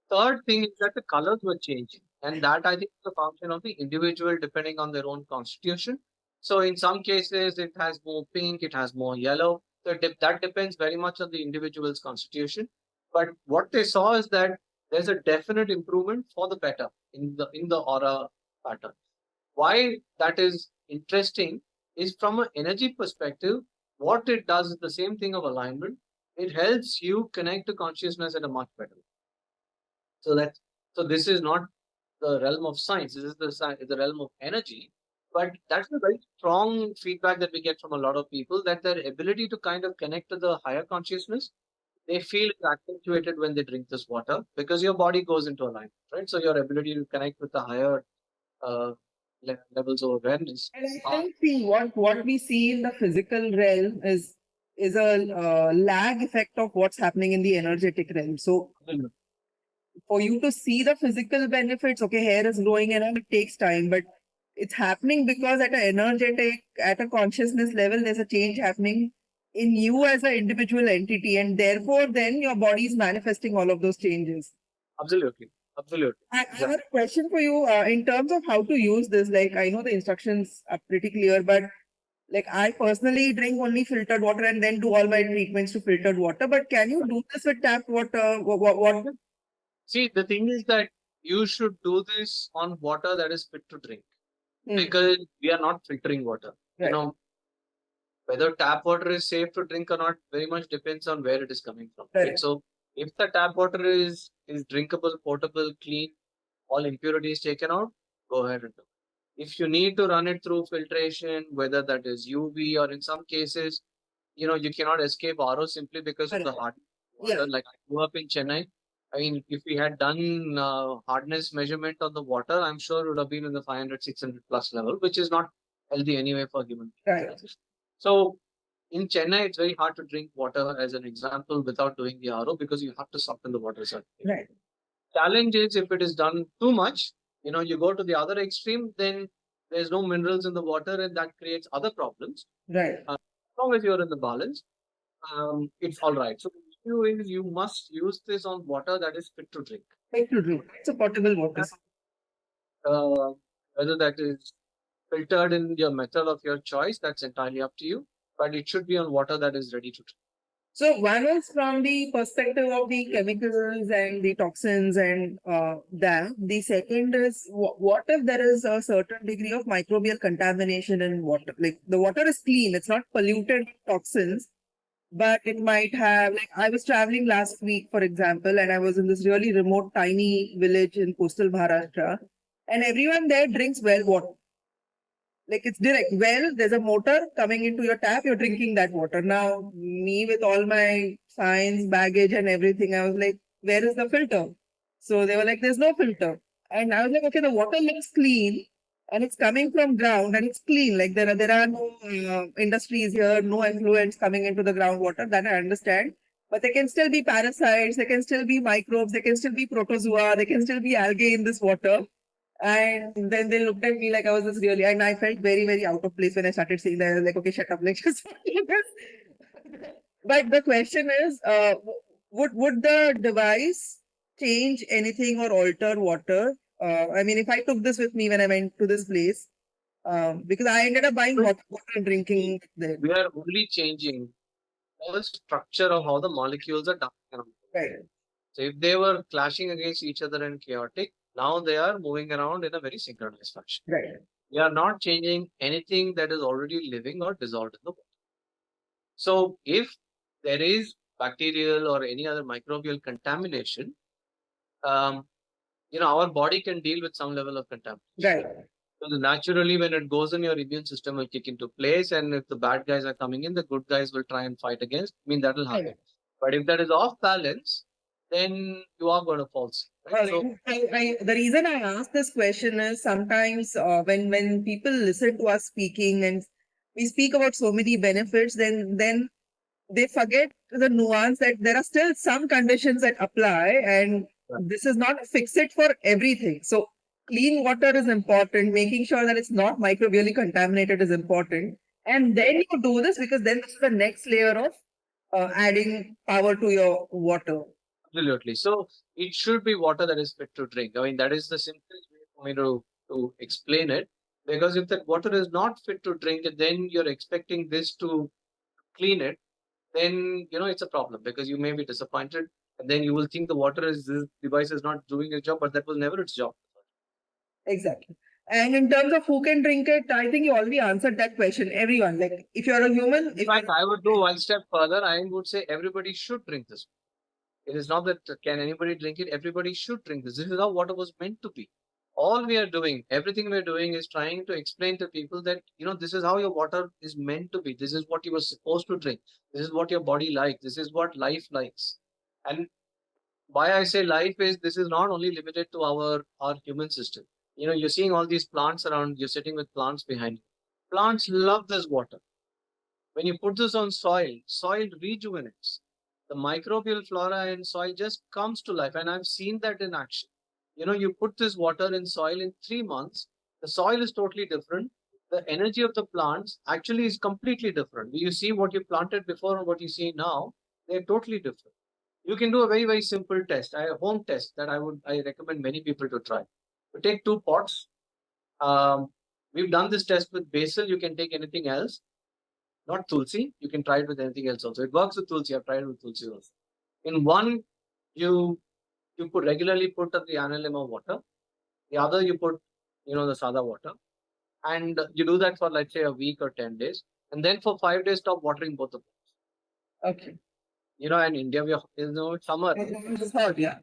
Speaker 2: third thing is that the colors were changing, and that I think is a function of the individual depending on their own constitution. So in some cases, it has more pink, it has more yellow. So that depends very much on the individual's constitution. But what they saw is that there's a definite improvement for the better in the aura pattern. Why that is interesting is from an energy perspective, what it does is the same thing of alignment. It helps you connect to consciousness at a much better way. So this is not the realm of science. This is the realm of energy. But that's a very strong feedback that we get from a lot of people that their ability to kind of connect to the higher consciousness, they feel is accentuated when they drink this water because your body goes into alignment, right? So your ability to connect with the higher uh, levels of awareness.
Speaker 1: And I think see what we see in the physical realm is a lag effect of what's happening in the energetic realm. So for you to see the physical benefits, okay, hair is growing and all, it takes time, but it's happening because at an energetic, at a consciousness level, there's a change happening in you as an individual entity, and therefore, then your body is manifesting all of those changes.
Speaker 2: Absolutely. Absolutely.
Speaker 1: I have a question for you in terms of how to use this. Like, I know the instructions are pretty clear, but like I personally drink only filtered water and then do all my treatments to filtered water. But can you do this with tap water? What?
Speaker 2: See, the thing is that you should do this on water that is fit to drink
Speaker 1: Hmm.
Speaker 2: because we are not filtering water.
Speaker 1: Right.
Speaker 2: Whether tap water is safe to drink or not very much depends on where it is coming from. Right?
Speaker 1: Correct.
Speaker 2: So if the tap water is drinkable, potable, clean, all impurities taken out, go ahead and do it. If you need to run it through filtration, whether that is UV or in some cases, you cannot escape RO simply because of the
Speaker 1: Correct.
Speaker 2: hard
Speaker 1: Yeah.
Speaker 2: water. Like I grew up in Chennai. I mean, if we had done hardness measurement on the water, I'm sure it would have been in the 500, 600 plus level, which is not healthy anyway for human beings.
Speaker 1: Right.
Speaker 2: So in Chennai, it's very hard to drink water as an example without doing the RO because you have to soften the water certain.
Speaker 1: Right.
Speaker 2: Challenge is if it is done too much, you go to the other extreme, then there's no minerals in the water and that creates other problems.
Speaker 1: Right.
Speaker 2: As long as you're in the balance, it's all right. So the issue is you must use this on water that is fit to drink.
Speaker 1: Fit to drink. It's a potable water.
Speaker 2: Uh, whether that is filtered in your method of your choice, that's entirely up to you. But it should be on water that is ready to drink.
Speaker 1: So one is from the perspective of the chemicals and the toxins and that. The second is what if there is a certain degree of microbial contamination in water? Like the water is clean, it's not polluted with toxins, but it might have, like, I was traveling last week, for example, and I was in this really remote, tiny village in coastal Maharashtra, and everyone there drinks well water. Like, it's direct. Well, there's a motor coming into your tap, you're drinking that water. Now, me with all my science baggage and everything, I was like, where is the filter? So they were like, there's no filter. And I was like, okay, the water looks clean and it's coming from ground and it's clean. Like, there are no industries here, no effluents coming into the groundwater. That I understand. But there can still be parasites, there can still be microbes, there can still be protozoa, there can still be algae in this water. And then they looked at me like I was this really, and I felt very, very out of place when I started saying that. I was like, okay, shut up, like just But the question is, would the device change anything or alter water? I mean, if I took this with me when I went to this place, because I ended up buying hot water and drinking there.
Speaker 2: We are only changing the structure of how the molecules are done.
Speaker 1: Right,
Speaker 2: So if they were clashing against each other and chaotic, now they are moving around in a very synchronized fashion.
Speaker 1: right,
Speaker 2: We are not changing anything that is already living or dissolved in the water. So if there is bacterial or any other microbial contamination, um, our body can deal with some level of contamination.
Speaker 1: right.
Speaker 2: So naturally, when it goes in, your immune system will kick into place, and if the bad guys are coming in, the good guys will try and fight against. I mean, that will happen.
Speaker 1: Right.
Speaker 2: But if that is off balance, then you are going to fall sick. Right? So
Speaker 1: The reason I ask this question is sometimes when people listen to us speaking and we speak about so many benefits, then they forget the nuance that there are still some conditions that apply, and this is not fix it for everything. So clean water is important. Making sure that it's not microbially contaminated is important, and then you do this because then this is the next layer of adding power to your water.
Speaker 2: absolutely. So it should be water that is fit to drink. I mean, that is the simplest way for me to explain it. Because if that water is not fit to drink, and then you're expecting this to clean it, then it's a problem because you may be disappointed, and then you will think the water is this device is not doing its job, but that was never its job.
Speaker 1: Exactly. And in terms of who can drink it, I think you already answered that question. Everyone, like if you're a human,
Speaker 2: In fact, I would go one step further. I would say everybody should drink this. It is not that can anybody drink it. Everybody should drink this. This is how water was meant to be. All we are doing, everything we are doing is trying to explain to people that, this is how your water is meant to be. This is what you were supposed to drink. This is what your body likes. This is what life likes. And why I say life is this is not only limited to our human system. You're seeing all these plants around, you're sitting with plants behind you. Plants love this water. When you put this on soil rejuvenates. The microbial flora in soil just comes to life. And I've seen that in action. You put this water in soil in 3 months, the soil is totally different. The energy of the plants actually is completely different. You see what you planted before and what you see now, they're totally different. You can do a very, very simple test, a home test that I recommend many people to try. You take 2 pots. Um, we've done this test with basil. You can take anything else, not tulsi. You can try it with anything else also. It works with tulsi. I've tried it with tulsi also. In one, you you put regularly put the Analemma water. The other you put, the sada water, and you do that for let's say a week or 10 days, and then for 5 days stop watering both of them.
Speaker 1: okay.
Speaker 2: In India it's summer.
Speaker 1: It's hard, yeah.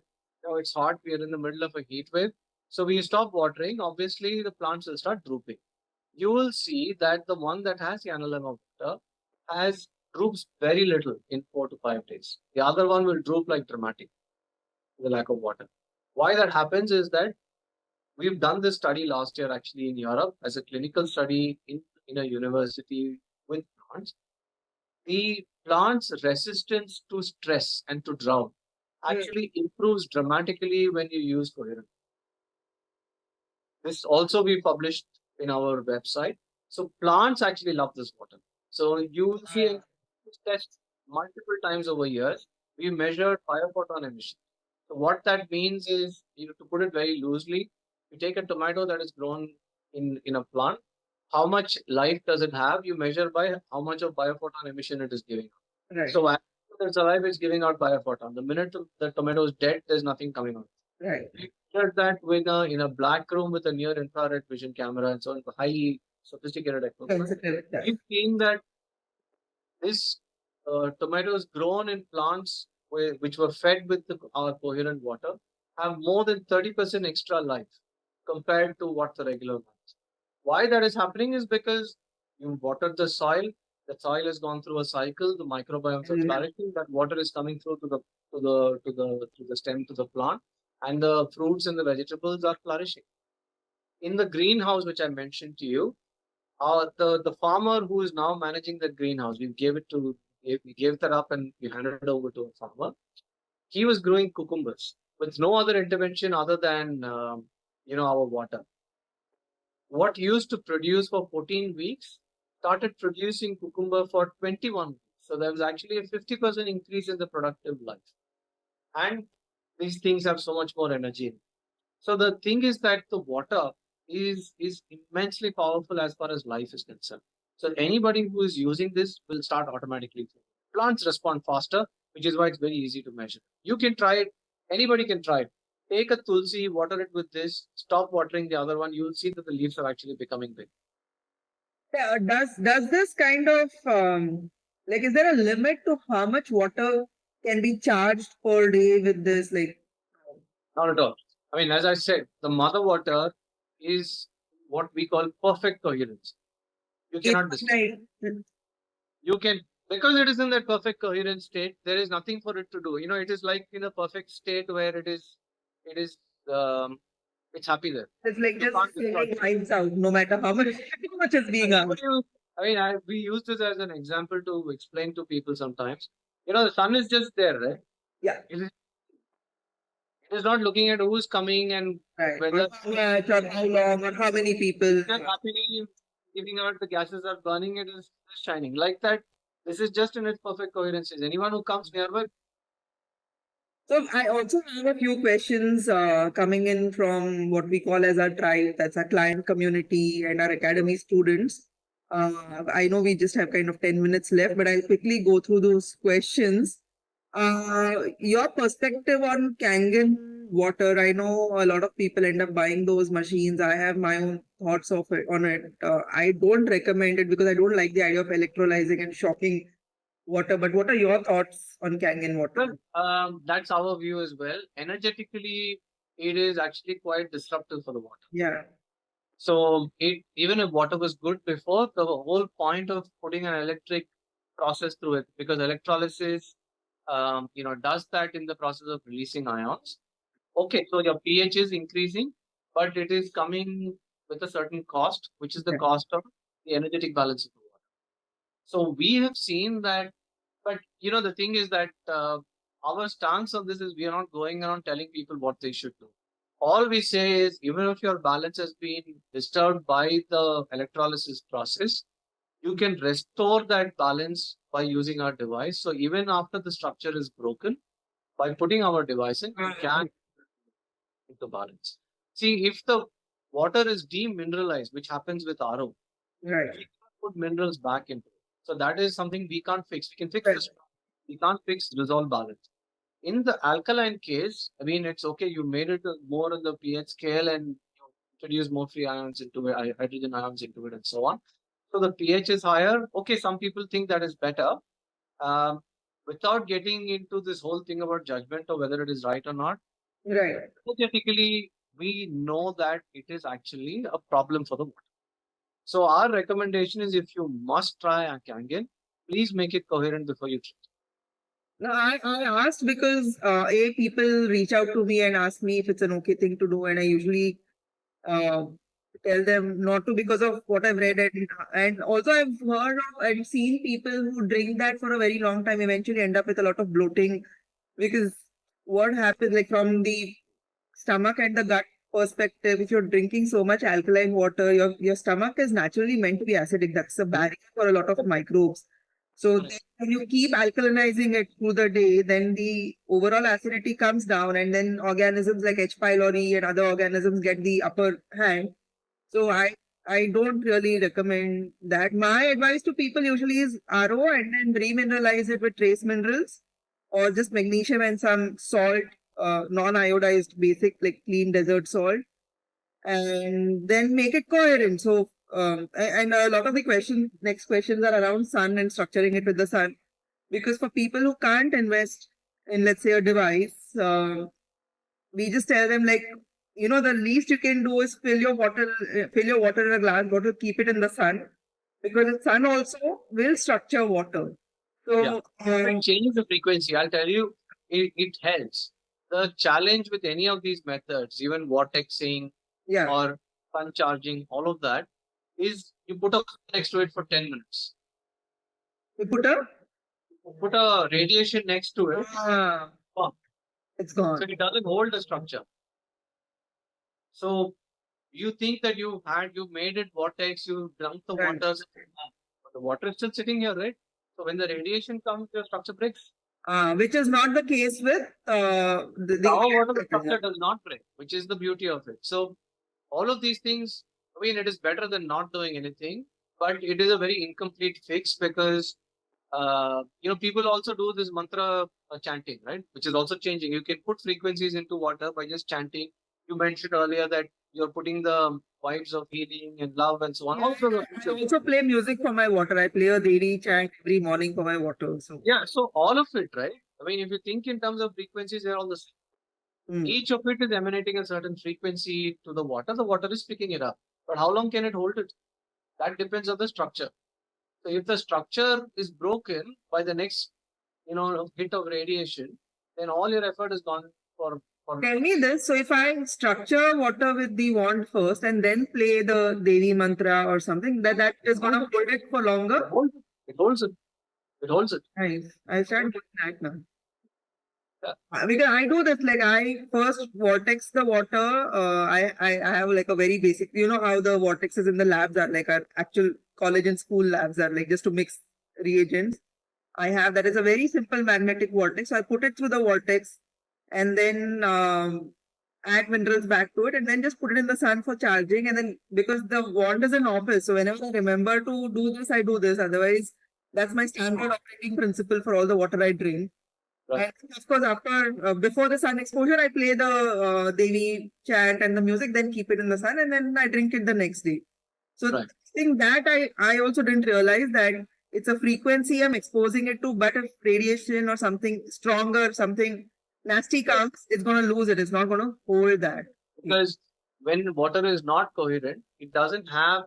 Speaker 2: It's hot. We are in the middle of a heat wave. So we stop watering. Obviously, the plants will start drooping. You will see that the one that has the Analemma water has droops very little in 4 to 5 days. The other one will droop like dramatic, the lack of water. Why that happens is that we've done this study last year actually in Europe as a clinical study in a university with plants. The plant's resistance to stress and to drought actually improves dramatically when you use coherent. This also we published in our website. So plants actually love this water. So you will see this test multiple times over years. We measured biophoton emission. So what that means is, to put it very loosely, you take a tomato that is grown in a plant. How much life does it have? You measure by how much of biophoton emission it is giving.
Speaker 1: Right.
Speaker 2: So as it's alive, it's giving out biophoton. The minute the tomato is dead, there's nothing coming out.
Speaker 1: Right.
Speaker 2: We measured that in a black room with a near infrared vision camera and so on, highly sophisticated equipment.
Speaker 1: Sensitive.
Speaker 2: We've seen that this tomatoes grown in plants which were fed with our coherent water have more than 30% extra life compared to what the regular ones. Why that is happening is because you watered the soil has gone through a cycle, the microbiomes are flourishing, that water is coming through to the stem to the plant, and the fruits and the vegetables are flourishing. In the greenhouse, which I mentioned to you, the farmer who is now managing the greenhouse, we gave that up and we handed it over to a farmer. He was growing cucumbers with no other intervention other than our water. What used to produce for 14 weeks started producing cucumber for 21 weeks. So there was actually a 50% increase in the productive life. And these things have so much more energy. So the thing is that the water is immensely powerful as far as life is concerned. So anybody who is using this will start automatically. Plants respond faster, which is why it's very easy to measure. You can try it. Anybody can try it. Take a tulsi, water it with this, stop watering the other one. You will see that the leaves are actually becoming big.
Speaker 1: Yeah, does this kind of like, is there a limit to how much water can be charged per day with this? Like,
Speaker 2: Not at all. I mean, as I said, the mother water is what we call perfect coherence. You
Speaker 1: it's
Speaker 2: cannot disturb.
Speaker 1: like,
Speaker 2: You can, because it is in that perfect coherent state, there is nothing for it to do. It is like in a perfect state where it is um it's happy there.
Speaker 1: it's like
Speaker 2: You
Speaker 1: just
Speaker 2: can't destroy
Speaker 1: sending
Speaker 2: it.
Speaker 1: vibes out, no matter how much how much is being
Speaker 2: What
Speaker 1: asked.
Speaker 2: do you- I mean, we use this as an example to explain to people sometimes. The sun is just there, right?
Speaker 1: Yeah,
Speaker 2: It is not looking at who's coming and
Speaker 1: right.
Speaker 2: whether
Speaker 1: Or how much, or how long, or how many people.
Speaker 2: just happily giving out the gases are burning, it is just shining. Like that, this is just in its perfect coherence. Anyone who comes nearby.
Speaker 1: So I also have a few questions coming in from what we call as our tribe, that's our client community and our academy students. I know we just have kind of 10 minutes left, but I'll quickly go through those questions. Your perspective on Kangen water. I know a lot of people end up buying those machines. I have my own thoughts of it on it. I don't recommend it because I don't like the idea of electrolyzing and shocking water. But what are your thoughts on Kangen water?
Speaker 2: Well, that's our view as well. Energetically, it is actually quite disruptive for the water.
Speaker 1: Yeah.
Speaker 2: So even if water was good before, the whole point of putting an electric process through it, because electrolysis, does that in the process of releasing ions. Okay, so your pH is increasing, but it is coming with a certain cost, which is the
Speaker 1: Yeah.
Speaker 2: cost of the energetic balance of the water. So we have seen that, but the thing is that our stance on this is we are not going around telling people what they should do. All we say is even if your balance has been disturbed by the electrolysis process, you can restore that balance by using our device. So even after the structure is broken, by putting our device in, you can get the balance. See, if the water is demineralized, which happens with RO,
Speaker 1: Right.
Speaker 2: we can't put minerals back into it. So that is something we can't fix. We can fix
Speaker 1: Right.
Speaker 2: this. We can't fix resolve balance. In the alkaline case, I mean, it's okay. You made it more on the pH scale and you introduce more free ions into it, hydrogen ions into it, and so on. So the pH is higher. Okay, some people think that is better. Um, Without getting into this whole thing about judgment or whether it is right or not,
Speaker 1: Right.
Speaker 2: energetically, we know that it is actually a problem for the water. So our recommendation is if you must try a Kangen, please make it coherent before you treat.
Speaker 1: No, I asked because people reach out to me and ask me if it's an okay thing to do, and I usually uh, tell them not to because of what I've read, and also I've heard of and seen people who drink that for a very long time eventually end up with a lot of bloating because what happens, like, from the stomach and the gut perspective, if you're drinking so much alkaline water, your stomach is naturally meant to be acidic. That's a barrier for a lot of microbes. So then when you keep alkalinizing it through the day, then the overall acidity comes down, and then organisms like H. pylori and other organisms get the upper hand. So I don't really recommend that. My advice to people usually is RO and then remineralize it with trace minerals or just magnesium and some salt, non-iodized basic like clean desert salt, and then make it coherent. So and a lot of the next questions are around sun and structuring it with the sun Because for people who can't invest in, let's say, a device, we just tell them like, the least you can do is fill your water in a glass bottle, keep it in the sun, because the sun also will structure water.
Speaker 2: Yeah.
Speaker 1: So,
Speaker 2: It changes the frequency. I'll tell you, it helps. The challenge with any of these methods, even vortexing
Speaker 1: yeah,
Speaker 2: or sun charging, all of that, is you put a next to it for 10 minutes.
Speaker 1: we
Speaker 2: Put a radiation next to it, gone.
Speaker 1: it's gone.
Speaker 2: So it doesn't hold the structure. So you think that you made it vortex, you drunk the
Speaker 1: Right.
Speaker 2: water, but the water is still sitting here, right? So when the radiation comes, your structure breaks.
Speaker 1: Which is not the case with the
Speaker 2: Our water structure does not break, which is the beauty of it. So all of these things, I mean, it is better than not doing anything, but it is a very incomplete fix because people also do this mantra chanting, right? Which is also changing. You can put frequencies into water by just chanting. You mentioned earlier that you're putting the vibes of healing and love and so on.
Speaker 1: I also play music for my water. I play a daily chant every morning for my water. So
Speaker 2: Yeah, so all of it, right? I mean, if you think in terms of frequencies, they're all the same. Each of it is emanating a certain frequency to the water is picking it up. But how long can it hold it? That depends on the structure. So if the structure is broken by the next, hit of radiation, then all your effort is gone for
Speaker 1: Tell me this. So if I structure water with the wand first and then play the Devi mantra or something, that is gonna hold it for longer.
Speaker 2: it holds it. It holds it.
Speaker 1: Nice. I'll start doing that now.
Speaker 2: Yeah.
Speaker 1: Because I do this, like I first vortex the water. I have like a very basic, how the vortexes in the labs are, like our actual college and school labs are, like just to mix reagents. I have that is a very simple magnetic vortex. So I put it through the vortex and then add minerals back to it and then just put it in the sun for charging. And then because the wand is in office, so whenever I remember to do this, I do this. Otherwise, that's my standard operating principle for all the water I drink.
Speaker 2: Right.
Speaker 1: And of course, before the sun exposure, I play the Devi chant and the music, then keep it in the sun, and then I drink it the next day. So
Speaker 2: Right.
Speaker 1: I think that I also didn't realize that it's a frequency I'm exposing it to, but if radiation or something stronger, something nasty comes, it's going to lose it. It's not going to hold that.
Speaker 2: Because when water is not coherent, it doesn't have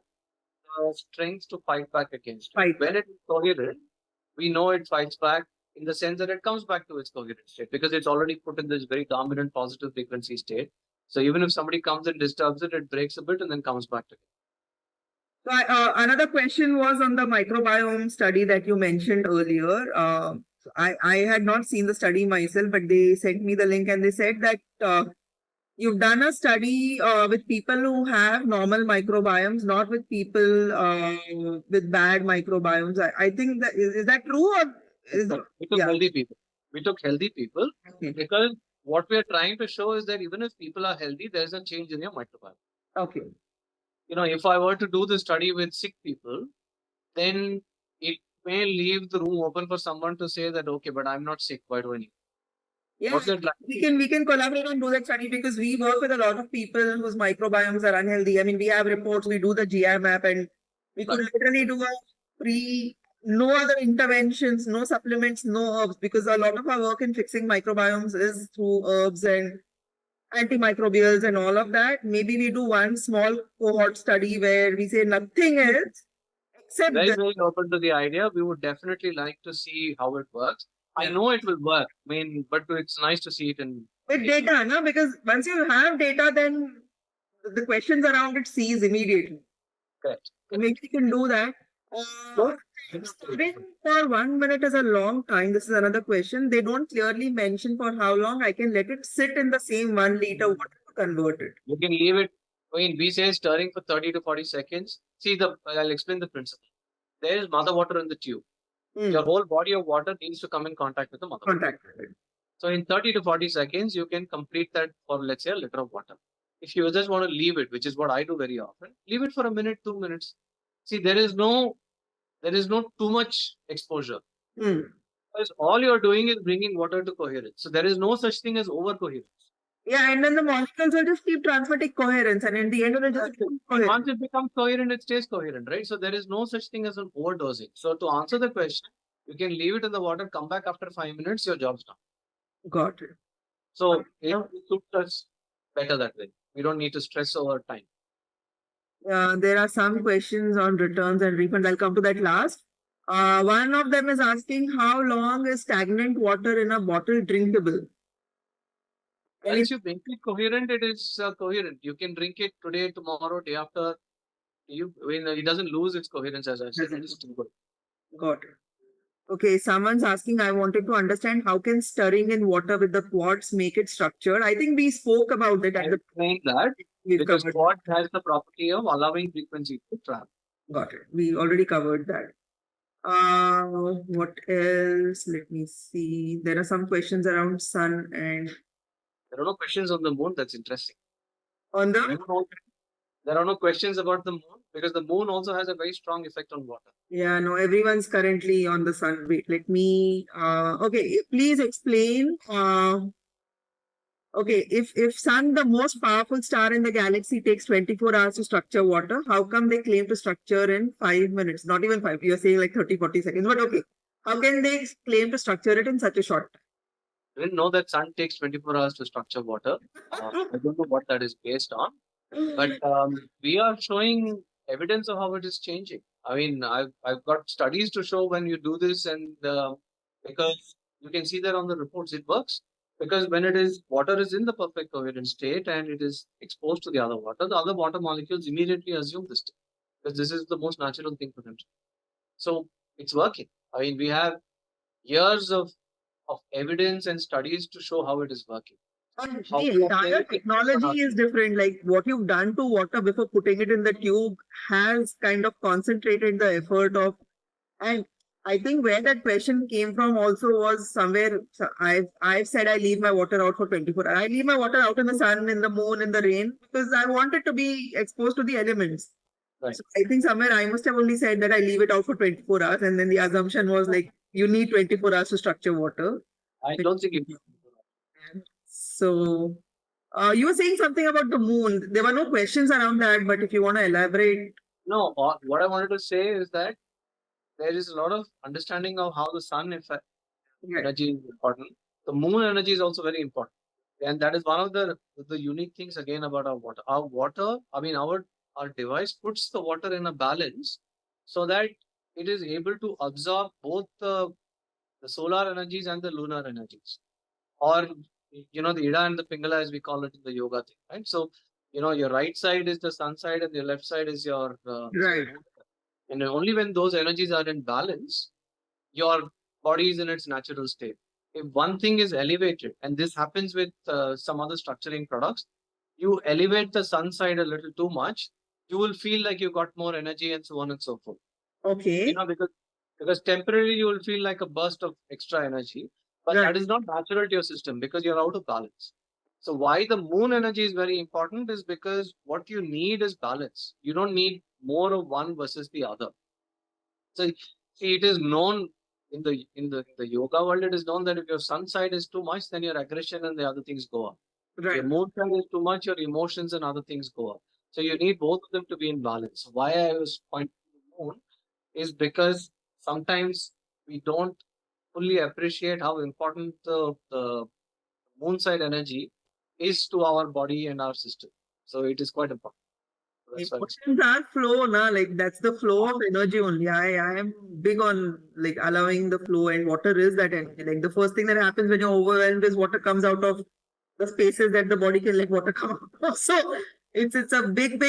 Speaker 2: the strength to fight back against it.
Speaker 1: Fight
Speaker 2: When it is coherent, we know it fights back in the sense that it comes back to its coherent state because it's already put in this very dominant positive frequency state. So even if somebody comes and disturbs it, it breaks a bit and then comes back to it.
Speaker 1: So another question was on the microbiome study that you mentioned earlier. I had not seen the study myself, but they sent me the link and they said that you've done a study with people who have normal microbiomes, not with people with bad microbiomes. I think that is that true or is
Speaker 2: We took healthy people. We took healthy people because what we are trying to show is that even if people are healthy, there is a change in your microbiome.
Speaker 1: Okay.
Speaker 2: If I were to do the study with sick people, then it may leave the room open for someone to say that, okay, but I'm not sick. Why do I need?
Speaker 1: Yeah, we can collaborate and do that study because we work with a lot of people whose microbiomes are unhealthy. I mean, we have reports, we do the GI map, and we could literally do a no other interventions, no supplements, no herbs, because a lot of our work in fixing microbiomes is through herbs and antimicrobials and all of that. Maybe we do one small cohort study where we say nothing else except
Speaker 2: Very,
Speaker 1: this.
Speaker 2: very open to the idea. We would definitely like to see how it works. I know it will work. I mean, but it's nice to see it in
Speaker 1: with data, no? Because once you have data, then the questions around it cease immediately.
Speaker 2: Correct.
Speaker 1: So maybe you can do that. Studying for 1 minute is a long time. This is another question. They don't clearly mention for how long I can let it sit in the same 1 liter water to convert it.
Speaker 2: You can leave it. I mean, we say stirring for 30 to 40 seconds. See, I'll explain the principle. There is mother water in the tube. Your whole body of water needs to come in contact with the mother water. So in 30 to 40 seconds, you can complete that for, let's say, a liter of water. If you just want to leave it, which is what I do very often, leave it for a minute, 2 minutes. See, there is no too much exposure. Because all you're doing is bringing water to coherence. So there is no such thing as over coherence.
Speaker 1: Yeah, and then the molecules will just keep transmitting coherence, and in the end, it will just
Speaker 2: once it becomes coherent, it stays coherent, right? So there is no such thing as an overdosing. So to answer the question, You can leave it in the water, come back after 5 minutes, your job's done.
Speaker 1: Got it.
Speaker 2: So it suits us better that way. We don't need to stress over time.
Speaker 1: There are some questions on returns and refunds. I'll come to that last. One of them is asking how long is stagnant water in a bottle drinkable?
Speaker 2: Once you make it coherent, it is coherent. You can drink it today, tomorrow, day after. It doesn't lose its coherence, as I said. It is still good.
Speaker 1: Got it. Okay, someone's asking, I wanted to understand how can stirring in water with the quartz make it structured? I think we spoke about it
Speaker 2: I
Speaker 1: at the
Speaker 2: explained that
Speaker 1: we've
Speaker 2: because
Speaker 1: covered.
Speaker 2: quartz has the property of allowing frequency to travel.
Speaker 1: Got it. We already covered that. What else? Let me see. There are some questions around sun and
Speaker 2: There are no questions on the moon. That's interesting.
Speaker 1: on the
Speaker 2: There are no questions about the moon because the moon also has a very strong effect on water.
Speaker 1: yeah, no, everyone's currently on the sun. Wait, let me okay, please explain. Okay, if sun, the most powerful star in the galaxy, takes 24 hours to structure water, how come they claim to structure in 5 minutes? Not even five, you're saying like 30, 40 seconds, but okay. How can they claim to structure it in such a short time?
Speaker 2: I didn't know that sun takes 24 hours to structure water. I don't know what that is based on. But we are showing evidence of how it is changing. I mean, I've got studies to show when you do this, and because you can see that on the reports, it works. Because when it is water is in the perfect coherent state and it is exposed to the other water molecules immediately assume this state because this is the most natural thing for them to do. So it's working. I mean, we have years of evidence and studies to show how it is working.
Speaker 1: And
Speaker 2: How
Speaker 1: the
Speaker 2: we are
Speaker 1: entire
Speaker 2: saying it depends on
Speaker 1: technology
Speaker 2: us.
Speaker 1: is different. Like what you've done to water before putting it in the tube has kind of concentrated the effort of, and I think where that question came from also was somewhere. So I've said I leave my water out for 24 hours. I leave my water out in the sun, in the moon, in the rain because I want it to be exposed to the elements.
Speaker 2: Right.
Speaker 1: So I think somewhere I must have only said that I leave it out for 24 hours, and then the assumption was like you need 24 hours to structure water.
Speaker 2: I don't think it.
Speaker 1: So you were saying something about the moon. There were no questions around that, but if you want to elaborate.
Speaker 2: No, what I wanted to say is that there is a lot of understanding of how the sun effect energy is important. The moon energy is also very important, and that is one of the unique things again about our water. Our water, I mean, our device puts the water in a balance so that it is able to absorb both the solar energies and the lunar energies, or the Ida and the Pingala as we call it in the yoga thing, right? So your right side is the sun side and your left side is your
Speaker 1: Right.
Speaker 2: moon. And only when those energies are in balance, your body is in its natural state. If one thing is elevated, and this happens with some other structuring products, you elevate the sun side a little too much, you will feel like you got more energy and so on and so forth.
Speaker 1: Okay.
Speaker 2: Because temporarily you will feel like a burst of extra energy, but
Speaker 1: Right.
Speaker 2: that is not natural to your system because you're out of balance. So why the moon energy is very important is because what you need is balance. You don't need more of one versus the other. So see, it is known in the yoga world. It is known that if your sun side is too much, then your aggression and the other things go up. If your
Speaker 1: Right.
Speaker 2: moon side is too much, your emotions and other things go up. So you need both of them to be in balance. Why I was pointing to the moon is because sometimes we don't fully appreciate how important the moon side energy is to our body and our system. So it is quite important. That's why
Speaker 1: Emotions are flow, na? Like that's the flow of energy only. I am big on like allowing the flow, and water is that energy. Like the first thing that happens when you're overwhelmed is water comes out of the spaces that the body can let water come out of. So it's a big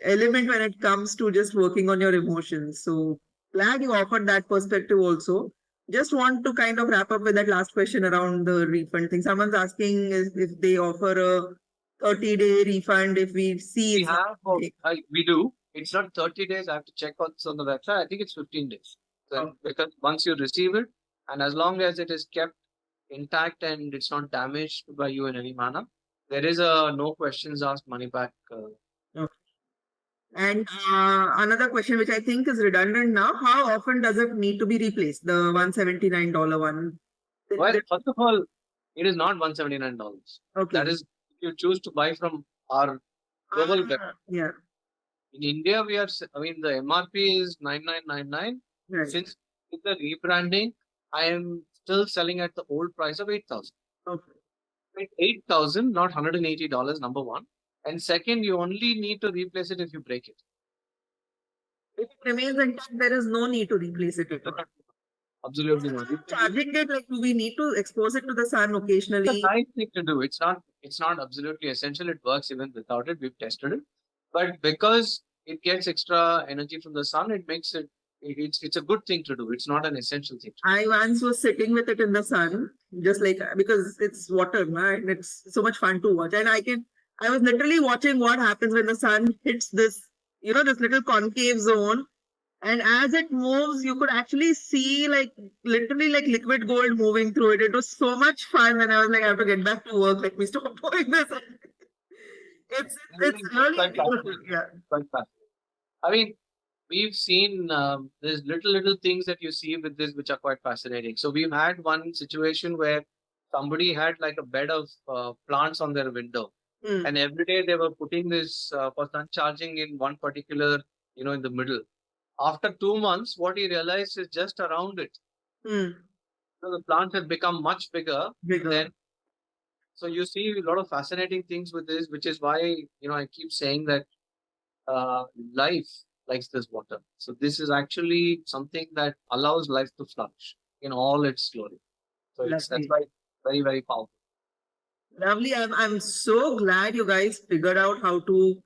Speaker 1: element when it comes to just working on your emotions. So glad you offered that perspective also. Just want to kind of wrap up with that last question around the refund thing. Someone's asking if they offer a 30-day refund if we see
Speaker 2: we
Speaker 1: it's not.
Speaker 2: have, we do. It's not 30 days. I have to check what's on the website. I think it's 15 days. So, because once you receive it, and as long as it is kept intact and it's not damaged by you in any manner, there is a no questions asked money back.
Speaker 1: Okay. And another question, which I think is redundant now, how often does it need to be replaced? The $179 one.
Speaker 2: Well, first of all, it is not $179.
Speaker 1: Okay.
Speaker 2: That is if you choose to buy from our global web.
Speaker 1: Yeah.
Speaker 2: In India, I mean, the MRP is 9999.
Speaker 1: Right.
Speaker 2: Since with the rebranding, I am still selling at the old price of 8,000.
Speaker 1: Okay.
Speaker 2: 8,000, not $180, number one. And second, you only need to replace it if you break it.
Speaker 1: If it remains intact, there is no need to replace it at all.
Speaker 2: Absolutely not.
Speaker 1: Charging it, like, do we need to expose it to the sun
Speaker 2: It's a
Speaker 1: occasionally?
Speaker 2: nice thing to do. It's not absolutely essential. It works even without it. We've tested it. But because it gets extra energy from the sun, it makes it's a good thing to do. It's not an essential thing to
Speaker 1: I once was sitting with it in the sun, just like because it's water, right? And it's so much fun to watch. And I was literally watching what happens when the sun hits this, this little concave zone. And as it moves, you could actually see like literally like liquid gold moving through it. It was so much fun. And I was like, I have to get back to work. Let me stop doing this. It's
Speaker 2: do.
Speaker 1: really
Speaker 2: Quite
Speaker 1: beautiful.
Speaker 2: fascinating.
Speaker 1: Yeah.
Speaker 2: Quite fascinating. I mean, we've seen there's little things that you see with this which are quite fascinating. So we've had one situation where somebody had like a bed of plants on their window,
Speaker 1: Mm,
Speaker 2: and every day they were putting this for sun charging in one particular, in the middle. After 2 months, what he realized is just around it.
Speaker 1: mm,
Speaker 2: So the plant had become much bigger
Speaker 1: bigger.
Speaker 2: than. So you see a lot of fascinating things with this, which is why I keep saying that life likes this water. So this is actually something that allows life to flourish in all its glory. So that's
Speaker 1: Lovely.
Speaker 2: why it's very, very powerful.
Speaker 1: Lovely. I'm so glad you guys figured out how to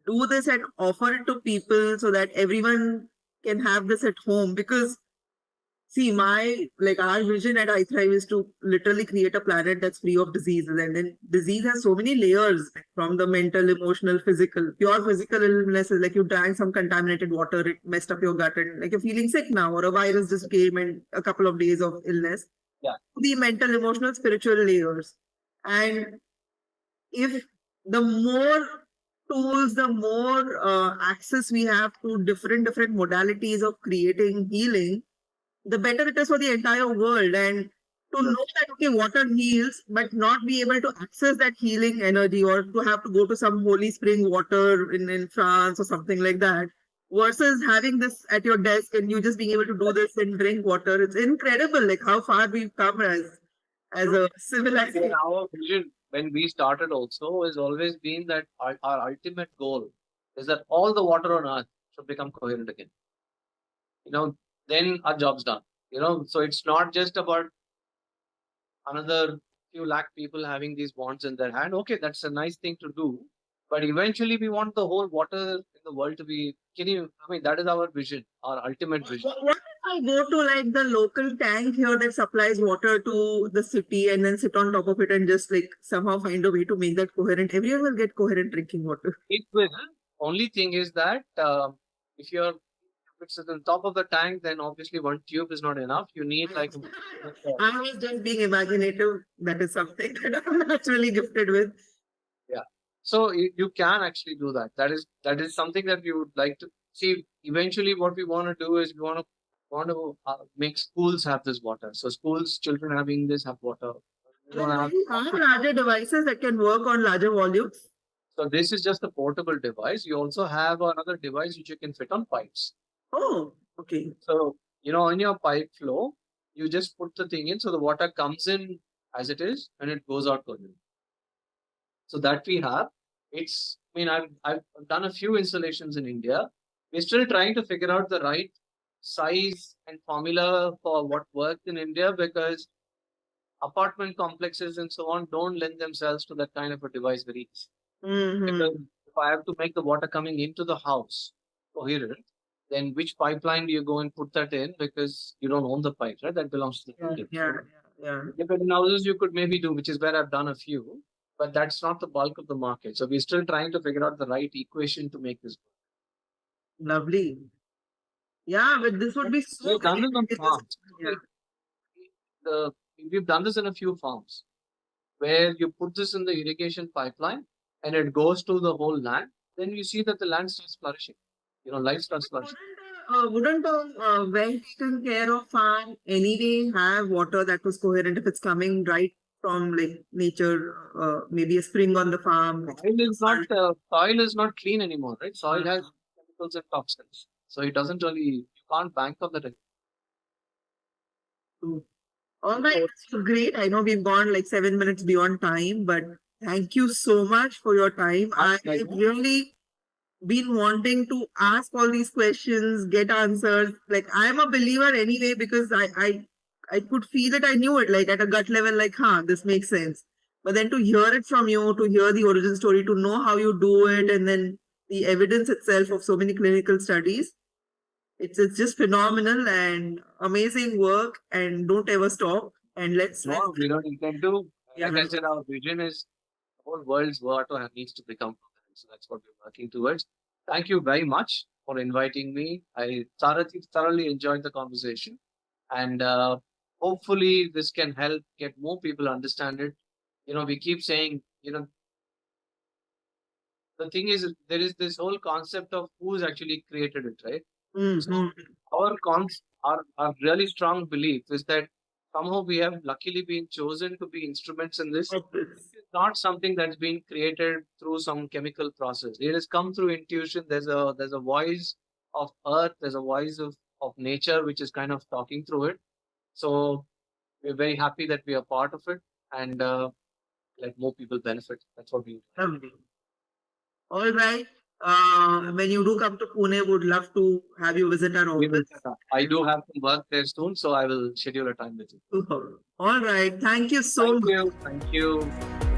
Speaker 1: do this and offer it to people so that everyone can have this at home. Because see, our vision at iThrive is to literally create a planet that's free of diseases. And then disease has so many layers, from the mental, emotional, physical. Pure physical illness is like you drank some contaminated water, it messed up your gut, and like you're feeling sick now, or a virus just came and a couple of days of illness.
Speaker 2: Yeah.
Speaker 1: The mental, emotional, spiritual layers. And if the more tools, the more access we have to different modalities of creating healing, the better it is for the entire world. And to know that, okay, water heals, but not be able to access that healing energy, or to have to go to some holy spring water in France or something like that, versus having this at your desk and you just being able to do this and drink water. It's incredible, like how far we've come as a civilization.
Speaker 2: Our vision when we started also has always been that our ultimate goal is that all the water on earth should become coherent again. You know, then our job's done. So it's not just about another few lakh people having these bonds in their hand. Okay, that's a nice thing to do. But eventually, we want the whole water in the world to be. I mean, that is our vision, our ultimate vision.
Speaker 1: What if I go to like the local tank here that supplies water to the city and then sit on top of it and just like somehow find a way to make that coherent? Everyone will get coherent drinking water.
Speaker 2: It will. Only thing is that if it's at the top of the tank, then obviously one tube is not enough. You need like
Speaker 1: I was just being imaginative. That is something that I'm naturally gifted with.
Speaker 2: yeah. So you can actually do that. That is something that we would like to see. Eventually, what we want to do is we want to make schools have this water. So schools, children having this have water. We
Speaker 1: And
Speaker 2: want to
Speaker 1: do
Speaker 2: have.
Speaker 1: you have larger devices that can work on larger volumes?
Speaker 2: So this is just a portable device. You also have another device which you can fit on pipes.
Speaker 1: Oh, okay.
Speaker 2: So in your pipe flow, you just put the thing in, so the water comes in as it is, and it goes out clean. So that we have. I mean, I've done a few installations in India. We're still trying to figure out the right size and formula for what works in India, because apartment complexes and so on don't lend themselves to that kind of a device very easily.
Speaker 1: Mm-hmm.
Speaker 2: Because if I have to make the water coming into the house coherent, then which pipeline do you go and put that in? Because you don't own the pipe, right? That belongs to the
Speaker 1: Yeah,
Speaker 2: building.
Speaker 1: yeah, yeah.
Speaker 2: Independent houses you could maybe do, which is where I've done a few, but that's not the bulk of the market. So we're still trying to figure out the right equation to make this
Speaker 1: Lovely. Yeah, but this would
Speaker 2: work.
Speaker 1: be so
Speaker 2: We've done
Speaker 1: great
Speaker 2: this on
Speaker 1: if it
Speaker 2: farms.
Speaker 1: yeah.
Speaker 2: The, we've done this in a few farms where you put this in the irrigation pipeline and it goes to the whole land. Then you see that the land starts flourishing. Life starts flourishing.
Speaker 1: Wouldn't a well-taken care of farm anyway have water that was coherent if it's coming right from like nature, maybe a spring on the farm?
Speaker 2: Soil is not clean anymore, right? Soil
Speaker 1: Uh,
Speaker 2: has chemicals and toxins. So it doesn't really, you can't bank on that.
Speaker 1: All right, so great. I know we've gone like 7 minutes beyond time, but thank you so much for your time. I've really been wanting to ask all these questions, get answers. Like I'm a believer anyway because I could feel it. I knew it like at a gut level, like, this makes sense. But then to hear it from you, to hear the origin story, to know how you do it, and then the evidence itself of so many clinical studies, it's just phenomenal and amazing work. And don't ever stop. And
Speaker 2: No, we don't intend to. Like I said, our vision is the whole world's water needs to become permanent. So that's what we're working towards. Thank you very much for inviting me. I thoroughly enjoyed the conversation. And hopefully this can help get more people understand it. We keep saying, the thing is, there is this whole concept of who's actually created it, right? So our really strong belief is that somehow we have luckily been chosen to be instruments in this. It's not something that's been created through some chemical process. It has come through intuition. There's a voice of earth. There's a voice of nature which is kind of talking through it. So we're very happy that we are part of it and let more people benefit. That's what we.
Speaker 1: Lovely. All right. When you do come to Pune, would love to have you visit our
Speaker 2: We will
Speaker 1: office.
Speaker 2: set up. I do have some work there soon, so I will schedule a time with you.
Speaker 1: All right. Thank you so
Speaker 2: Thank
Speaker 1: much.
Speaker 2: you. Thank you.